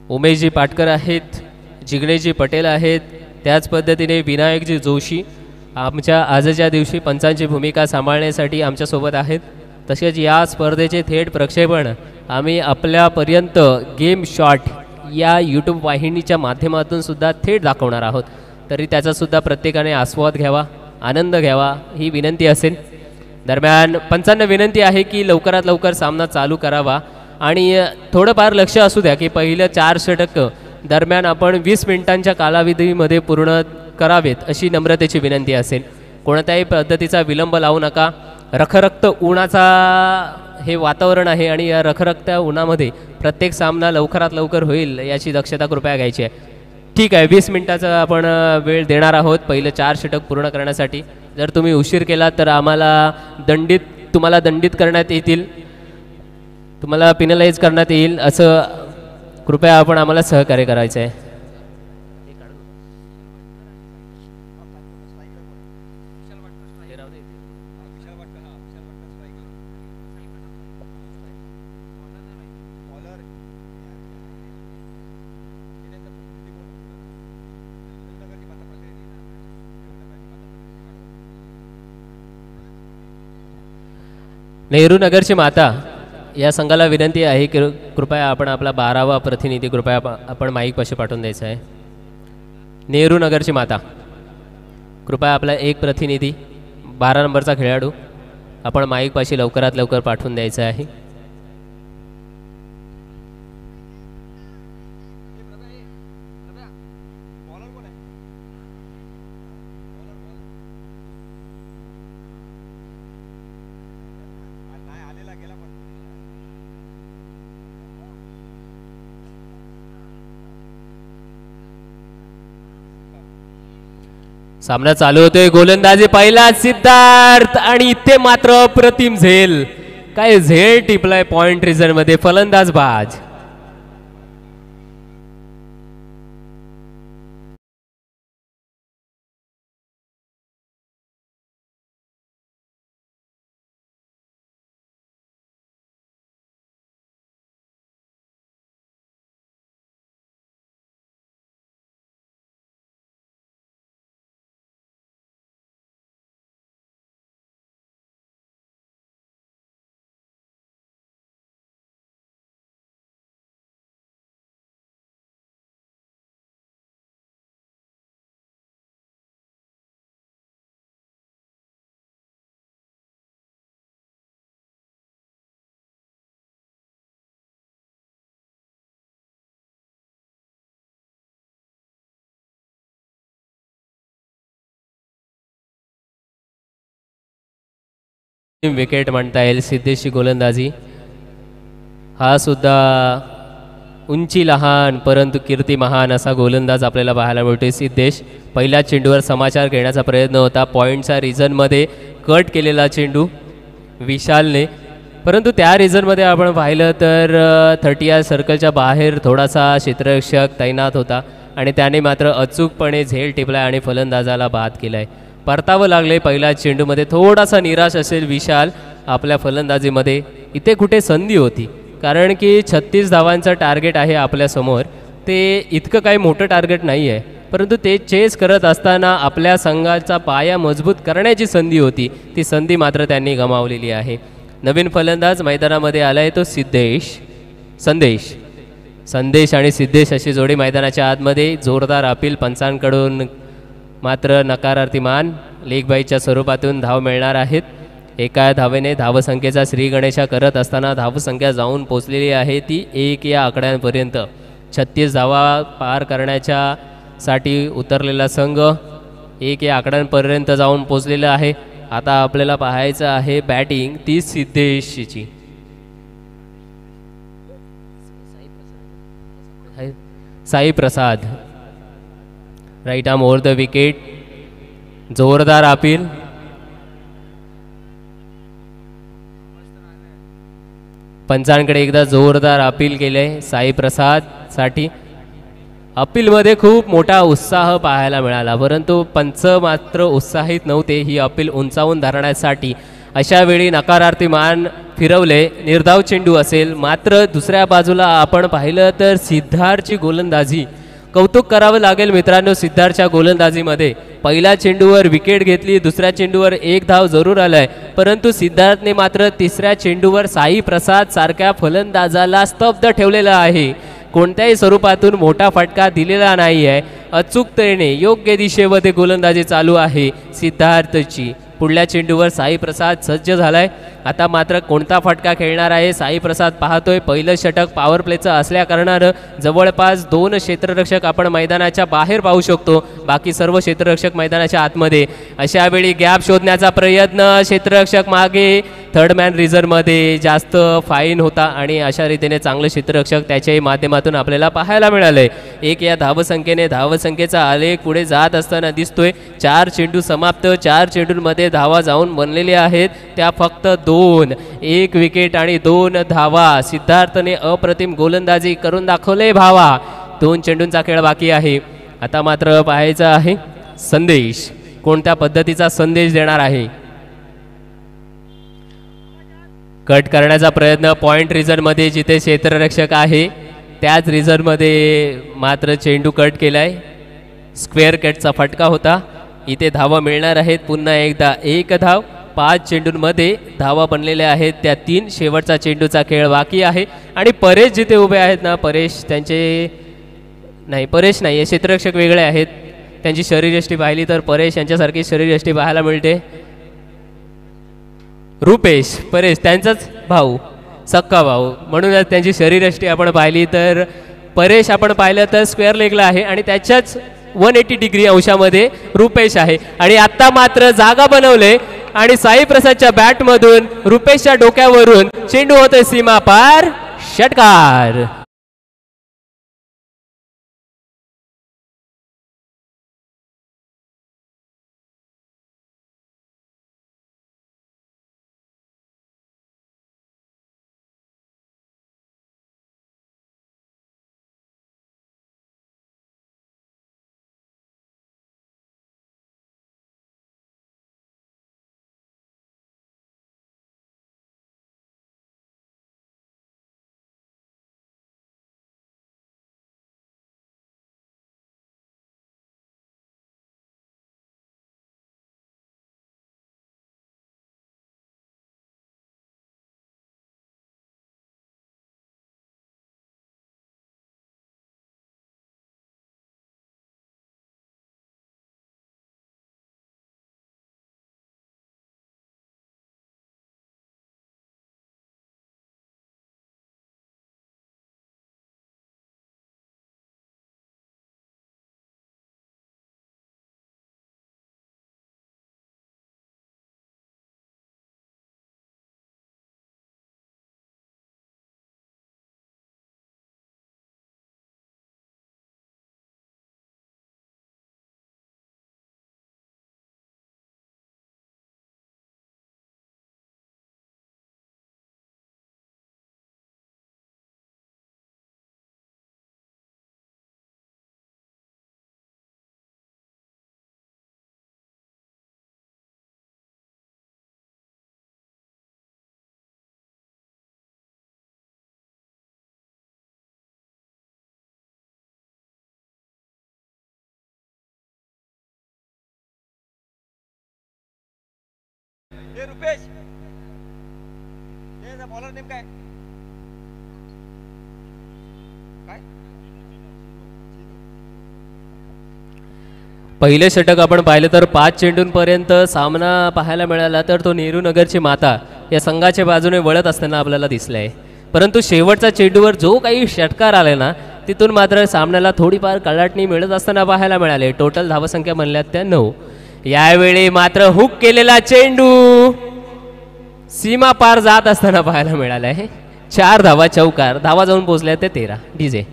उमेशजी पाटकर आहेत, जिग्नेशजी पटेल आहेत, त्याच पद्धतीने विनायकजी जोशी आमच्या आजच्या दिवशी पंचांची भूमिका सांभाळण्यासाठी आमच्यासोबत आहेत. तसेच या स्पर्धेचे थेट प्रक्षेपण आम्ही आपल्यापर्यंत गेम शॉट या यूट्यूब वाहिनीच्या माध्यमातून सुद्धा थेट दाखवणार आहोत. तरी त्याचासुद्धा प्रत्येकाने आस्वाद घ्यावा, आनंद घ्यावा ही विनंती असेल. दरम्यान पंचांना विनंती आहे की लवकरात लवकर सामना चालू करावा आणि थोडंफार लक्ष असू द्या की पहिलं 4 षटक दरम्यान आपण 20 मिनिटांच्या कालावधीमध्ये पूर्ण करावेत अशी नम्रतेची विनंती असेल. कोणत्याही पद्धतीचा विलंब लावू नका. रखरक्त उन्हाचा हे वातावरण आहे आणि या रखरक्त उन्हामध्ये प्रत्येक सामना लवकरात लवकर होईल याची दक्षता कृपया घ्यायची आहे. ठीक आहे, 20 मिनिटाचा आपण वेळ देणार आहोत पहिलं 4 षटक पूर्ण करण्यासाठी. जर तुम्ही उशीर केला तर आम्हाला तुम्हाला दंडित करण्यात येतील, तुम्हाला पिनलाइज करण्यात येईल. असं कृपया आपण आम्हाला सहकार्य करायचं आहे. नेहरू नगरची माता या संघाला विनंती आहे की कृपया आपण आपला 12वा प्रतिनिधी कृपया आपण माईकपाशी पाठवून द्यायचा आहे. नेहरू नगरची माता कृपया आपला एक प्रतिनिधी 12 नंबरचा खेळाडू आपण माईकपाशी लवकरात लवकर पाठवून द्यायचा आहे. सामना चालू होतोय. गोलंदाजी पहिला सिद्धार्थ आणि इथे मात्र अप्रतिम झेल. काय झेल टिपलाय पॉइंट रिझन मध्ये फलंदाज बाज. विकेट म्हणता येईल. सिद्धेशची गोलंदाजी हा सुद्धा उंची लहान परंतु कीर्ती महान असा गोलंदाज आपल्याला पाहायला मिळतोय. सिद्धेश पहिल्या चेंडूवर समाचार घेण्याचा प्रयत्न होता. पॉईंटच्या रिझनमध्ये कट केलेला चेंडू विशालने, परंतु त्या रिझनमध्ये आपण पाहिलं तर 30 सर्कलच्या बाहेर थोडासा क्षेत्ररक्षक तैनात होता आणि त्याने मात्र अचूकपणे झेल टिपलाय आणि फलंदाजाला बाद केलाय. परतावं लागले पहिल्या चेंडूमध्ये. थोडासा निराश असेल विशाल आपल्या फलंदाजीमध्ये. इथे कुठे संधी होती, कारण की 36 धावांचं टार्गेट आहे आपल्यासमोर. ते इतकं काही मोठं टार्गेट नाही आहे, परंतु ते चेस करत असताना आपल्या संघाचा पाया मजबूत करण्याची संधी होती, ती संधी मात्र त्यांनी गमावलेली आहे. नवीन फलंदाज मैदानामध्ये आला आहे तो संदेश आणि सिद्धेश अशी जोडी मैदानाच्या आतमध्ये. जोरदार अपील पंचांकडून मात्र नकारार्थी मान. लेग बाईच्या स्वरूपातून धाव मिळणार आहेत. एका धावेने धावसंख्येचा श्रीगणेशा करत असताना धावसंख्या जाऊन पोचलेली आहे ती 1 या आकड्यांपर्यंत. 36 धावा पार करण्याच्या साठी उतरलेला संघ 1 या आकड्यांपर्यंत जाऊन पोचलेला आहे. आता आपल्याला पाहायचं आहे बॅटिंग ती सिद्धेशची. Sai Prasad right arm over the wicket. जोरदार अपील. पंचांकडे एकदा जोरदार अपील केले साई प्रसाद साठी. अपीलमध्ये खूप मोठा उत्साह पाहायला मिळाला, परंतु पंच मात्र उत्साहित नव्हते ही अपील उंचावून धरण्यासाठी. अशा वेळी नकारार्थी मान फिरवले. निर्धाव चेंडू असेल. मात्र दुसऱ्या बाजूला आपण पाहिलं तर सिद्धार्थची गोलंदाजी कौतुक करावं लागेल मित्रांनो. सिद्धार्थच्या गोलंदाजीमध्ये पहिल्या चेंडूवर विकेट घेतली, दुसऱ्या चेंडूवर 1 धाव जरूर आलाय, परंतु सिद्धार्थने मात्र तिसऱ्या चेंडूवर साई प्रसाद सारख्या फलंदाजाला स्तब्ध ठेवलेला आहे. कोणत्याही स्वरूपातून मोठा फटका दिलेला नाही आहे. अचूकतेने योग्य दिशेमध्ये गोलंदाजी चालू आहे सिद्धार्थची. पुढल्या चेंडूवर साई प्रसाद सज्ज झालाय. आता मात्र कोणता फटका खेळणार आहे साई प्रसाद पाहतोय. पहिलं षटक पॉवर प्लेचं असल्या कारणानं जवळपास 2 क्षेत्ररक्षक आपण मैदानाच्या बाहेर पाहू शकतो, बाकी सर्व क्षेत्ररक्षक मैदानाच्या आतमध्ये. अशा वेळी गॅप शोधण्याचा प्रयत्न. क्षेत्ररक्षक मागे, थर्ड मॅन रिझर्व्हमध्ये जास्त फाईन होता आणि अशा रीतीने चांगलं क्षेत्ररक्षक त्याच्याही माध्यमातून आपल्याला पाहायला मिळालंय. 1 या धावसंख्येने धावसंख्येचा आलेख पुढे जात असताना दिसतोय. 4 चेंडू समाप्त. 4 चेंडूंमध्ये धावा जाऊन बनलेले आहेत त्या फक्त 2. 1 विकेट आणि 2 धावा. सिद्धार्थने अप्रतिम गोलंदाजी करून दाखवले भावा. 2 चेंडूंचा खेळ बाकी आहे. आता मात्र पाहायचं आहे संदेश कोणत्या पद्धतीचा संदेश देणार आहे. कट करण्याचा प्रयत्न. पॉइंट रिझनमध्ये जिथे क्षेत्ररक्षक आहे त्याच रिझनमध्ये मात्र चेंडू कट केलाय. स्क्वेअर कटचा फटका होता. इथे धावा मिळणार आहेत पुन्हा एकदा. 1 धाव. 5 चेंडूंमध्ये धावा बनलेल्या आहेत त्या 3. शेवटचा चेंडूचा खेळ बाकी आहे. आणि परेश जिथे उभे आहेत ना, परेश नाही क्षेत्ररक्षक वेगळे आहेत. त्यांची शरीरयष्टी पाहिली तर परेश यांच्यासारखी शरीरयष्टी पाहायला मिळते. रुपेश परेश त्यांचाच भाऊ, सक्का भाऊ, म्हणूनच त्यांची शरीरयष्टी आपण पाहिली तर परेश आपण पाहिलं तर स्क्वेअर लेगला आहे आणि त्याच्याच 180 डिग्री अंशामध्ये रुपेश आहे. आणि आता मात्र जागा बनवले आणि साई प्रसादच्या बॅटमधून रुपेशच्या डोक्यावरून चेंडू होतोय सीमा पार. षटकार. पहिले षटक आपण पाहिलं तर 5 चेंडूंपर्यंत सामना पाहायला मिळाला, तर तो नेहरू नगरची माता या संघाच्या बाजूने वळत असताना आपल्याला दिसलंय. परंतु शेवटच्या चेंडूवर जो काही षटकार आले ना, तिथून मात्र सामन्याला थोडीफार कलाटणी मिळत असताना पाहायला मिळाले. टोटल धावसंख्या म्हणल्यात त्या 9. यावेळी मात्र हुक केलेला चेंडू सीमा पार जात असताना पाहायला मिळाला आहे. 4 धावा, चौकार. धावा जाऊन पोहोचल्या ते 13. डीजे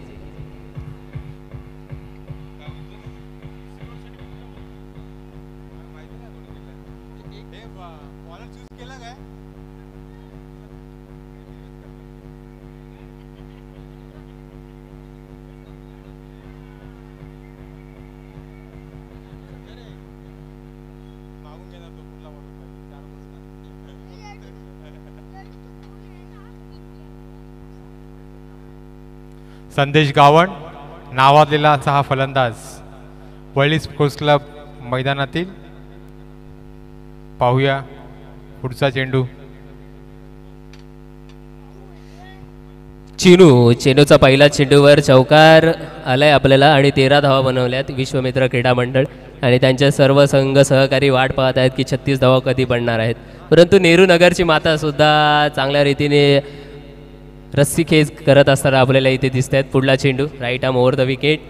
संदेश गावण नावाजलेला असा हा फलंदाज वळली स्पोर्ट्स क्लब मैदानातील. पाहूया पुढचा चेंडू. चेंडूचा पहिला चेंडूवर चौकार आलाय आपल्याला आणि 13 धावा बनवल्यात विश्वमित्र क्रीडा मंडळ आणि त्यांचे सर्व संघ सहकारी वाट पाहत आहेत की 36 धावा कधी पडणार आहेत. परंतु नेहरू नगरची माता सुद्धा चांगल्या रीतीने रस्सीखेच करत असताना आपल्याला इथे दिसत आहेत. पुढला चेंडू right arm over the wicket.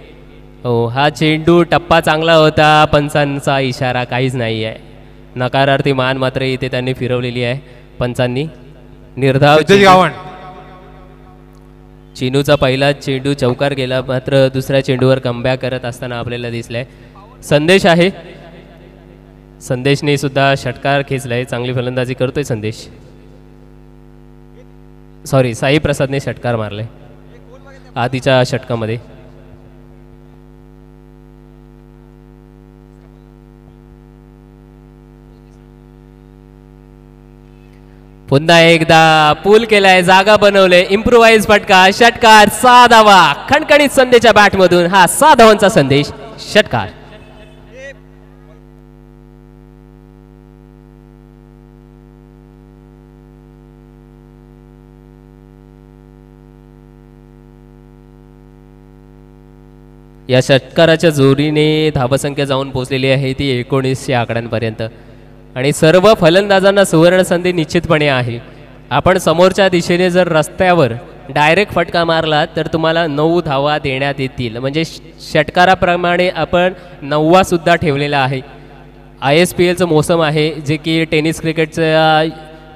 हो, हा चेंडू टप्पा चांगला होता. पंचांचा इशारा काहीच नाही आहे. नकारार्थी मान मात्र इथे त्यांनी फिरवलेली आहे पंचांनी. निर्धाव चेंडूचा पहिला चेंडू चौकार गेला, मात्र दुसऱ्या चेंडूवर कमबॅक करत असताना आपल्याला दिसलाय. संदेश आहे. संदेशने सुद्धा षटकार खेचलाय. चांगली फलंदाजी करतोय संदेश. सॉरी, साई प्रसादने षटकार मारलाय आधीच्या षटकामध्ये. पुन्हा एकदा पूल केलाय, जागा बनवले, इम्प्रोवाइज फटका, षटकार, 6 धावा. खणखणीत संदेशच्या बॅटमधून हा 6 धावांचा संदेश, षटकार. या षटकाराच्या जोरीने धावसंख्या जाऊन पोहोचलेली आहे ती 1900 आकड्यांपर्यंत आणि सर्व फलंदाजांना सुवर्ण संधी निश्चितपणे आहे. आपण समोरच्या दिशेने जर रस्त्यावर डायरेक्ट फटका मारला तर तुम्हाला 9 धावा देण्यात येतील. म्हणजे षटकाराप्रमाणे आपण 9वा सुद्धा ठेवलेला आहे. ISPLचं मोसम आहे, जे की टेनिस क्रिकेटच्या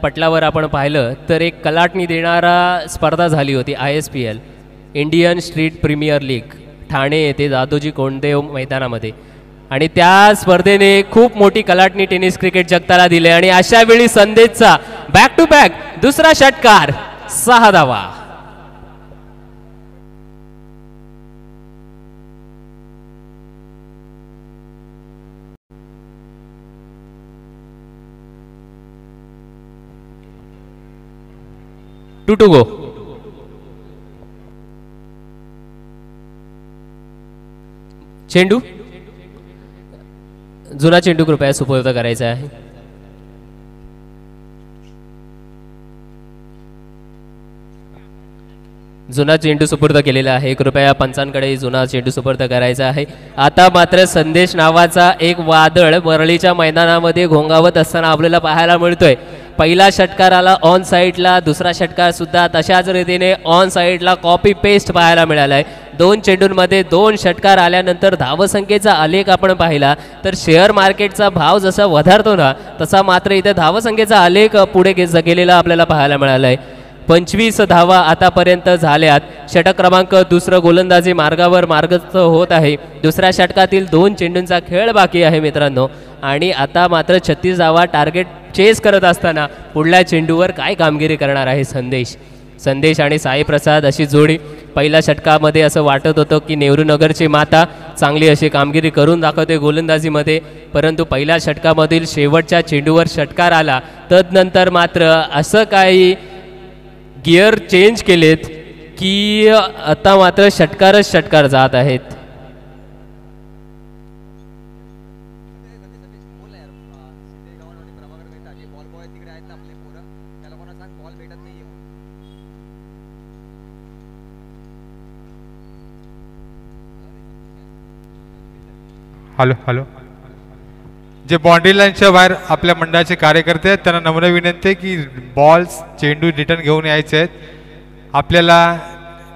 पटलावर आपण पाहिलं तर एक कलाटणी देणारा स्पर्धा झाली होती. ISPL Indian street premier league Thane येथे दादोजी कोंडदेव मैदानामध्ये आणि त्या स्पर्धेने खूप मोठी कलाटणी टेनिस क्रिकेट जगताला दिले आणि अशा वेळी संदेशचा बॅक टू बॅक दुसरा षटकार, 6 धावा. To go. चेंडू जुना चेंडू कृपया सुपूर्द करायचा आहे. जुना चेंडू सुपूर्द केलेला आहे. कृपया पंचांकडे जुना चेंडू सुपूर्द करायचा आहे. आता मात्र संदेश नावाचा एक वादळ वरळीच्या मैदानामध्ये घोंगावत असताना आपल्याला पाहायला मिळतोय. पहिला षटकार आला ऑन साईडला, दुसरा षटकार सुद्धा तशाच रीतीने ऑन साईडला कॉपी पेस्ट पाहायला मिळालाय. 2 चेंडूंमध्ये 2 षटकार आल्यानंतर धावसंख्येचा आलेख आपण पाहिला तर शेअर मार्केटचा भाव जसा वधारतो ना तसा मात्र इथे धावसंख्येचा आलेख पुढे गेलेला आपल्याला पाहायला मिळालाय. 25 धावा आतापर्यंत झाल्यात. षटक क्रमांक दुसरं गोलंदाजी मार्गावर मार्गस्थ होत आहे. दुसऱ्या षटकातील 2 चेंडूंचा खेळ बाकी आहे मित्रांनो आणि आता मात्र 36 धावा टार्गेट चेस करत असताना पुढल्या चेंडूवर काय कामगिरी करणार आहे संदेश आणि साई प्रसाद अशी जोडी. पहिल्या षटकामध्ये असं वाटत होतं की नेहरू नगरची माता चांगली अशी कामगिरी करून दाखवते गोलंदाजीमध्ये, परंतु पहिल्या षटकामधील शेवटच्या चेंडूवर षटकार आला. तदनंतर मात्र असं काही गिअर चेंज केलेत की आता मात्र षटकारच षटकार जात आहेत. Hello hello. जे बाउंड्री लाईनच्या बाहेर आपल्या मंडळाचे कार्यकर्ते आहेत त्यांना नम्र विनंती आहे की बॉल्स चेंडू रिटर्न घेऊन यायचे आहेत. आपल्याला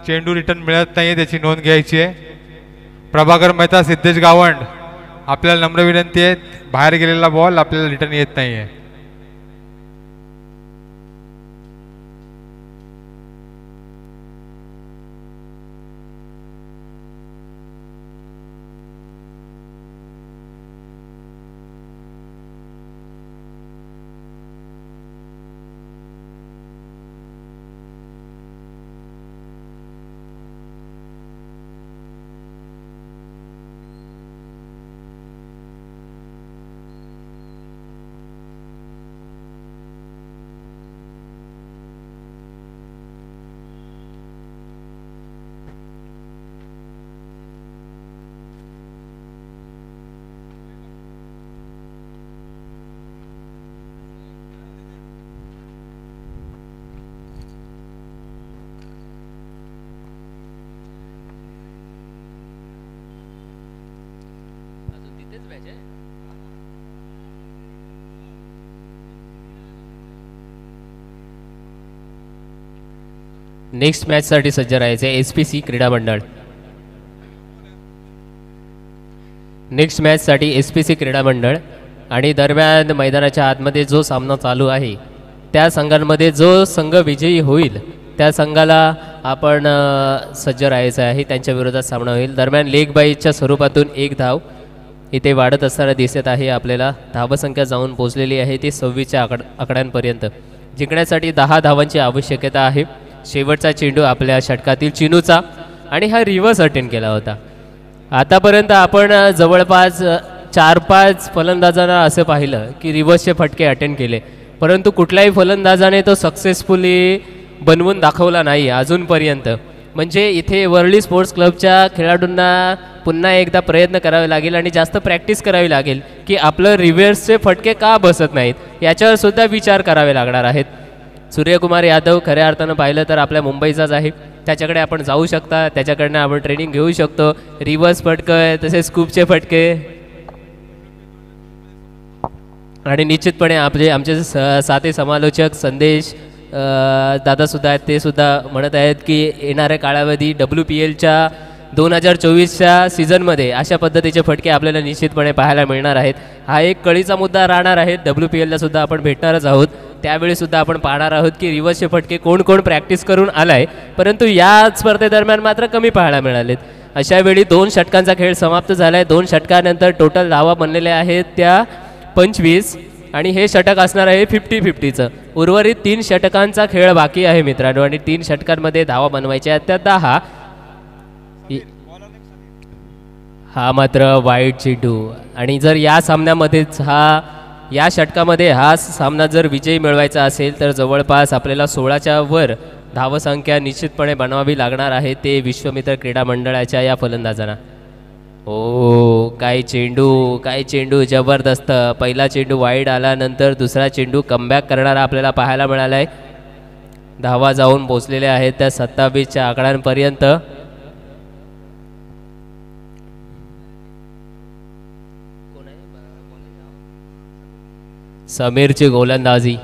चेंडू रिटर्न मिळत नाही आहे त्याची नोंद घ्यायची आहे. प्रभाकर मेहता, सिद्धेश गावंड, आपल्याला नम्र विनंती आहे, बाहेर गेलेला बॉल आपल्याला रिटर्न येत नाही आहे. नेक्स्ट मॅचसाठी सज्ज राहायचे SPC क्रीडा मंडळ. नेक्स्ट मॅचसाठी SPC क्रीडा मंडळ आणि दरम्यान मैदानाच्या आतमध्ये जो सामना चालू आहे त्या संघांमध्ये जो संघ विजयी होईल त्या संघाला आपण सज्ज राहायचं आहे. त्यांच्या विरोधात सामना होईल. दरम्यान लेग बाईच्या स्वरूपातून एक धाव इथे वाढत असताना दिसत आहे. आपल्याला धावसंख्या जाऊन पोचलेली आहे ती 26च्या आकड्यांपर्यंत. जिंकण्यासाठी 10 धावांची आवश्यकता आहे. शेवटचा चेंडू आपल्या षटकातील चिनूचा आणि हा रिव्हर्स अटेंड केला होता. आतापर्यंत आपण जवळपास 4-5 फलंदाजांना असं पाहिलं की रिव्हर्सचे फटके अटेंड केले, परंतु कुठल्याही फलंदाजाने तो सक्सेसफुली बनवून दाखवला नाही अजूनपर्यंत. म्हणजे इथे वरळी स्पोर्ट्स क्लबच्या खेळाडूंना पुन्हा एकदा प्रयत्न करावे लागेल आणि जास्त प्रॅक्टिस करावी लागेल की आपलं रिव्हर्सचे फटके का बसत नाहीत याच्यावर सुद्धा विचार करावे लागणार आहेत. सूर्यकुमार यादव खऱ्या अर्थानं पाहिलं तर आपल्या मुंबईचाच आहे. त्याच्याकडे आपण जाऊ शकता, त्याच्याकडनं आपण ट्रेनिंग घेऊ शकतो. रिव्हर्स फटके तसेच स्कूपचे फटके आणि निश्चितपणे आमचे साथी समालोचक संदेश दादासुद्धा आहेत. ते सुद्धा म्हणत आहेत की येणाऱ्या काळावधी WPLच्या 2024च्या सीझनमध्ये अशा पद्धतीचे फटके आपल्याला निश्चितपणे पाहायला मिळणार आहेत. हा एक कळीचा मुद्दा राहणार आहे. WPLला सुद्धा आपण भेटणारच आहोत. त्यावेळीसुद्धा आपण पाहणार आहोत की रिव्हर्सचे फटके कोण कोण प्रॅक्टिस करून आलाय, परंतु या स्पर्धेदरम्यान मात्र कमी पाहायला मिळालेत. अशावेळी 2 षटकांचा खेळ समाप्त झाला आहे. 2 षटकानंतर टोटल धावा बनलेल्या आहेत त्या 25 आणि हे षटक असणार आहे 50-50चं. उर्वरित 3 षटकांचा खेळ बाकी आहे मित्रांनो आणि 3 षटकांमध्ये धावा बनवायच्या आहेत त्या 10. हा मात्र वाईट चेंडू आणि जर या सामन्यामध्येच या षटकामध्ये हा सामना जर विजयी मिळवायचा असेल तर जवळपास आपल्याला 16च्या वर धावसंख्या निश्चितपणे बनवावी लागणार आहे ते विश्वमित्र क्रीडा मंडळाच्या या फलंदाजांना. ओ काय चेंडू जबरदस्त. पहिला चेंडू वाईड आला, नंतर दुसरा चेंडू कमबॅक करणारा आपल्याला पाहायला मिळाला आहे. धावा जाऊन पोचलेल्या आहेत त्या 27च्या आकड्यांपर्यंत. समीरची गोलंदाजी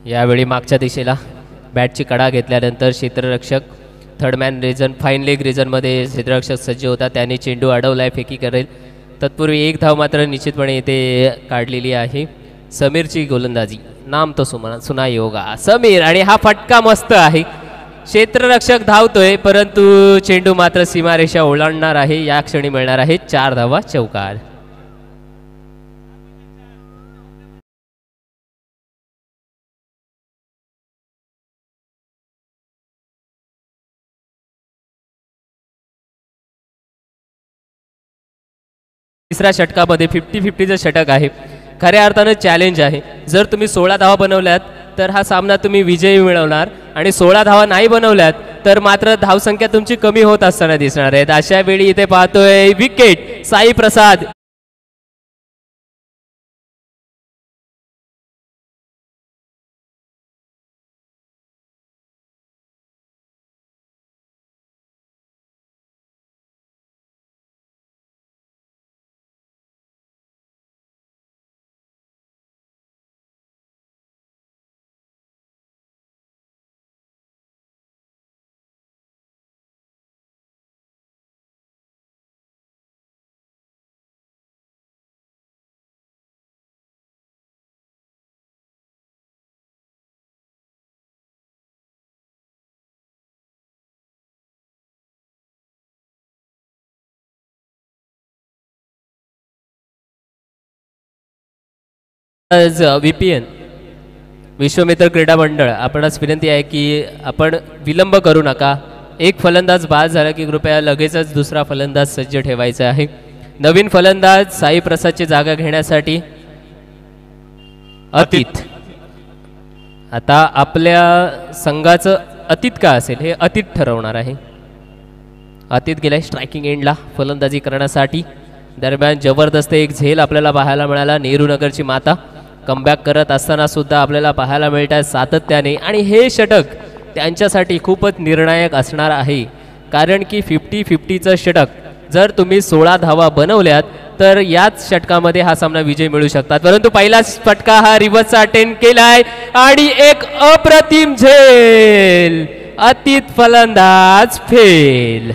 यावेळी मागच्या दिशेला बॅटची कडा घेतल्यानंतर क्षेत्ररक्षक third man region fine leg रिजनमध्ये क्षेत्ररक्षक सज्ज होता. त्याने चेंडू अडवलाय, फेकी करेल. तत्पूर्वी एक धाव मात्र निश्चितपणे इथे काढलेली आहे. समीरची गोलंदाजी नाम तो सुनाई होगा समीर आणि हा फटका मस्त आहे. क्षेत्ररक्षक धावतोय परंतु चेंडू मात्र सीमारेषा ओलांडणार आहे. या क्षणी मिळणार आहे 4 धावा चौकार. तिसऱ्या षटकामध्ये 50-50चं षटक आहे. खऱ्या अर्थानं चॅलेंज आहे. जर तुम्ही 16 धावा बनवल्यात तर हा सामना तुम्ही विजयी मिळवणार आणि 16 धावा नाही बनवल्यात तर मात्र धावसंख्या तुमची कमी होत असताना दिसणार आहेत. अशा वेळी इथे पाहतोय विकेट साई प्रसाद VPN विश्वमित्र क्रीडा मंडळ आपणास विनंती आहे की आपण विलंब करू नका. एक फलंदाज बाद झाला की कृपया लगेचच दुसरा फलंदाज सज्ज ठेवायचा आहे. नवीन फलंदाज साई प्रसादची जागा घेण्यासाठी अतीत. आता आपल्या संघाचं अतीत का असेल हे अतीत ठरवणार आहे. अतीत गेलाय स्ट्रायकिंग एंडला फलंदाजी करण्यासाठी. दरम्यान जबरदस्त एक झेल आपल्याला पाहायला मिळाला. नेहरू नगरची माता कमबॅक करत असताना सुद्धा आपल्याला पाहायला मिळत आहे सातत्याने. आणि हे षटक त्यांच्यासाठी खूपच निर्णायक असणार आहे, कारण की 50-50चं षटक जर तुम्ही 16 धावा बनवल्यात तर याच षटकामध्ये हा सामना विजय मिळू शकतात. परंतु पहिलाच फटका हा रिव्हर्सचा अटेंड केलाय आणि एक अप्रतिम झेल. अतीत फलंदाज फेल.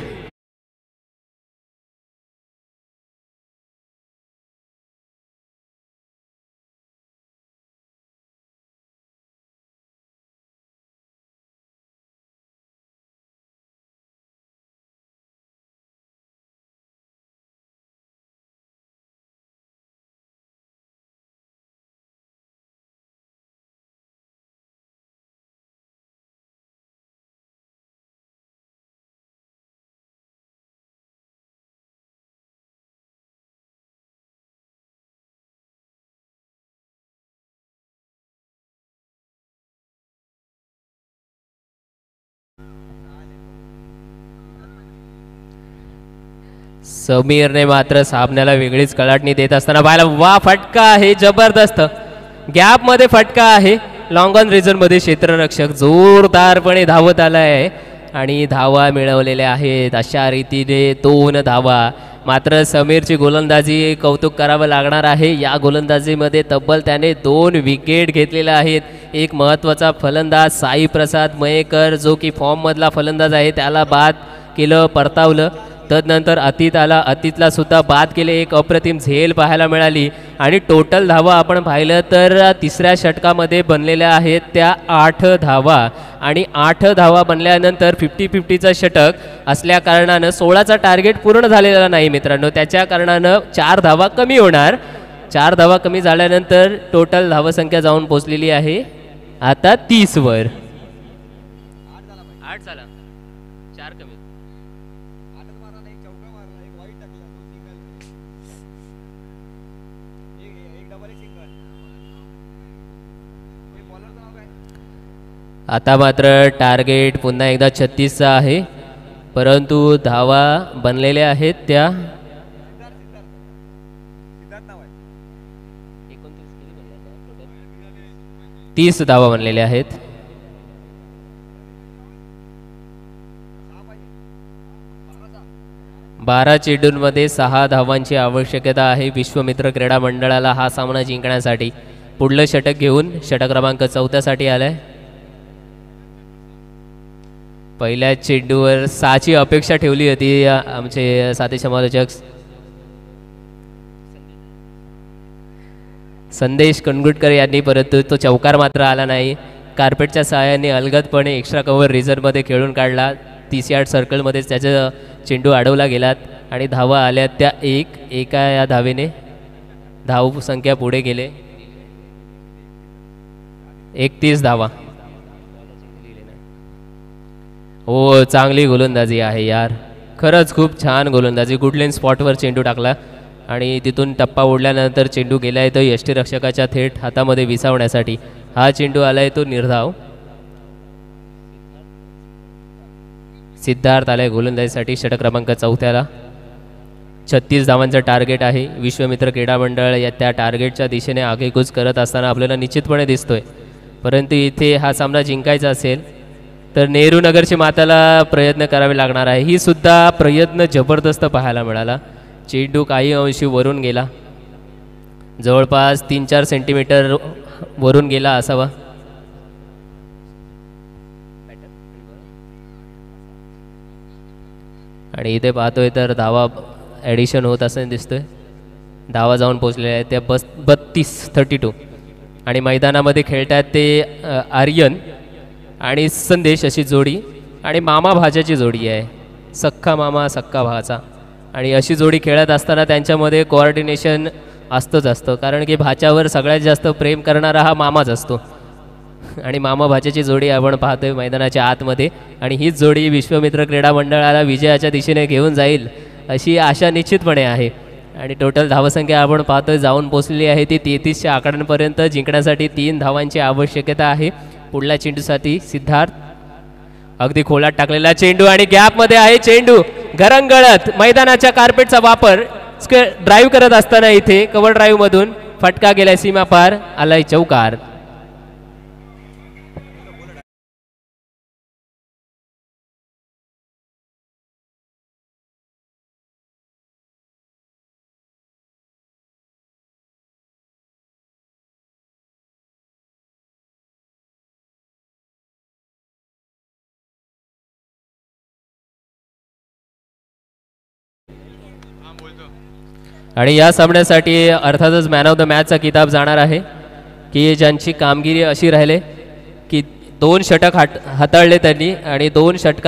समीरने मात्र सामन्याला वेगळीच कलाटणी देत असताना पाहायला वा फटका आहे जबरदस्त. गॅप मध्ये फटका आहे. लॉंग ऑन रिझन मध्ये क्षेत्ररक्षक जोरदारपणे धावत आलाय आणि धावा मिळवलेल्या आहेत. अशा रीतीने 2 धावा. मात्र समीरची गोलंदाजी कौतुक करावं लागणार आहे. या गोलंदाजीमध्ये तब्बल त्याने 2 विकेट घेतलेल्या आहेत. एक महत्त्वाचा फलंदाज साई प्रसाद मयेकर जो की फॉर्ममधला फलंदाज आहे त्याला बाद केलं, परतावलं. तदनंतर अतीत आला, अतीतला सुद्धा बाद केले. एक अप्रतिम झेल पाहायला मिळाली आणि टोटल धावा आपण पाहिलं तर तिसऱ्या षटकामध्ये बनलेल्या आहेत त्या 8 धावा. आणि 8 धावा बनल्यानंतर 50-50चं षटक असल्या कारणानं 16चा टार्गेट पूर्ण झालेला नाही मित्रांनो. त्याच्या कारणानं 4 धावा कमी होणार. 4 धावा कमी झाल्यानंतर टोटल धावसंख्या जाऊन पोचलेली आहे आता 30 वर. 8 झाला, 4 कमी. आता मात्र टार्गेट पुन्हा एकदा 36चा आहे, परंतु धावा बनलेल्या आहेत त्या 30 धावा बनलेल्या आहेत. बारा चेंडूंमध्ये 6 धावांची आवश्यकता आहे विश्वमित्र क्रीडा मंडळाला हा सामना जिंकण्यासाठी. पुढलं षटक घेऊन षटक क्रमांक 4 साठी आलाय. पहिल्या चेंडूवर 6ची अपेक्षा ठेवली होती आमचे साथी समालोचक संदेश कणगुटकर यांनी, परंतु तो चौकार मात्र आला नाही. कार्पेटच्या सहाय्याने अलगदपणे एक्स्ट्रा कव्हर रिझर्वमध्ये खेळून काढला. 30 यार्ड सर्कलमध्येच त्याचा चेंडू अडवला गेलात आणि धावा आल्या त्या 1. एका या धावेने धाव संख्या पुढे गेले. 31 धावा. हो, चांगली गोलंदाजी आहे यार, खरंच खूप छान गोलंदाजी. गुडलेन स्पॉटवर चेंडू टाकला आणि तिथून टप्पा ओढल्यानंतर चेंडू गेलाय तो यष्टीरक्षकाच्या थेट हातामध्ये विसावण्यासाठी. हा चेंडू आलाय तो निर्धाव. सिद्धार्थ आलाय गोलंदाजीसाठी षटक क्रमांक 4. 36 धावांचं टार्गेट आहे. विश्वमित्र क्रीडा मंडळ या त्या टार्गेटच्या दिशेने आगेकूच करत असताना आपल्याला निश्चितपणे दिसतोय. परंतु इथे हा सामना जिंकायचा असेल तर नेहरू नगरची माताला प्रयत्न करावे लागणार आहे. ही सुद्धा प्रयत्न जबरदस्त पाहायला मिळाला. चेंडू काही अंशी वरून गेला, जवळपास 3-4 सेंटीमीटर वरून गेला असावा. आणि इथे पाहतोय तर धावा ॲडिशन होत असं दिसतोय. धावा जाऊन पोचलेल्या आहेत त्या 32-32. आणि मैदानामध्ये खेळतात ते आर्यन आणि संदेश अशी जोडी आणि मामा भाच्याची जोडी आहे. सख्खा मामा सख्खा भाचा. आणि अशी जोडी खेळत असताना त्यांच्यामध्ये कोऑर्डिनेशन असतं कारण की भाच्यावर सगळ्यात जास्त प्रेम करणारा हा मामाच असतो आणि मामा भाच्याची जोडी आपण पाहतोय मैदानाच्या आतमध्ये आणि हीच जोडी विश्वमित्र क्रीडा मंडळाला विजयाच्या दिशेने घेऊन जाईल अशी आशा निश्चितपणे आहे. आणि टोटल धावसंख्या आपण पाहतोय जाऊन पोचलेली आहे ती 33च्या आकड्यांपर्यंत. जिंकण्यासाठी 3 धावांची आवश्यकता आहे. पुढल्या चेंडूसाठी सिद्धार्थ अगदी खोलात टाकलेला चेंडू आणि गॅपमध्ये आहे चेंडू घरंगळत. मैदानाच्या कार्पेटचा वापर ड्राईव्ह करत असताना इथे कव्हर ड्राईव्ह मधून फटका गेलाय सीमा पार, आलाय चौकार. आणि या सामन्यासाठी अर्थातच मॅन ऑफ द मॅचचा किताब जाणार आहे की ज्यांची कामगिरी अशी राहिले की 2 षटक हाताळले त्यांनी आणि 2 षटकात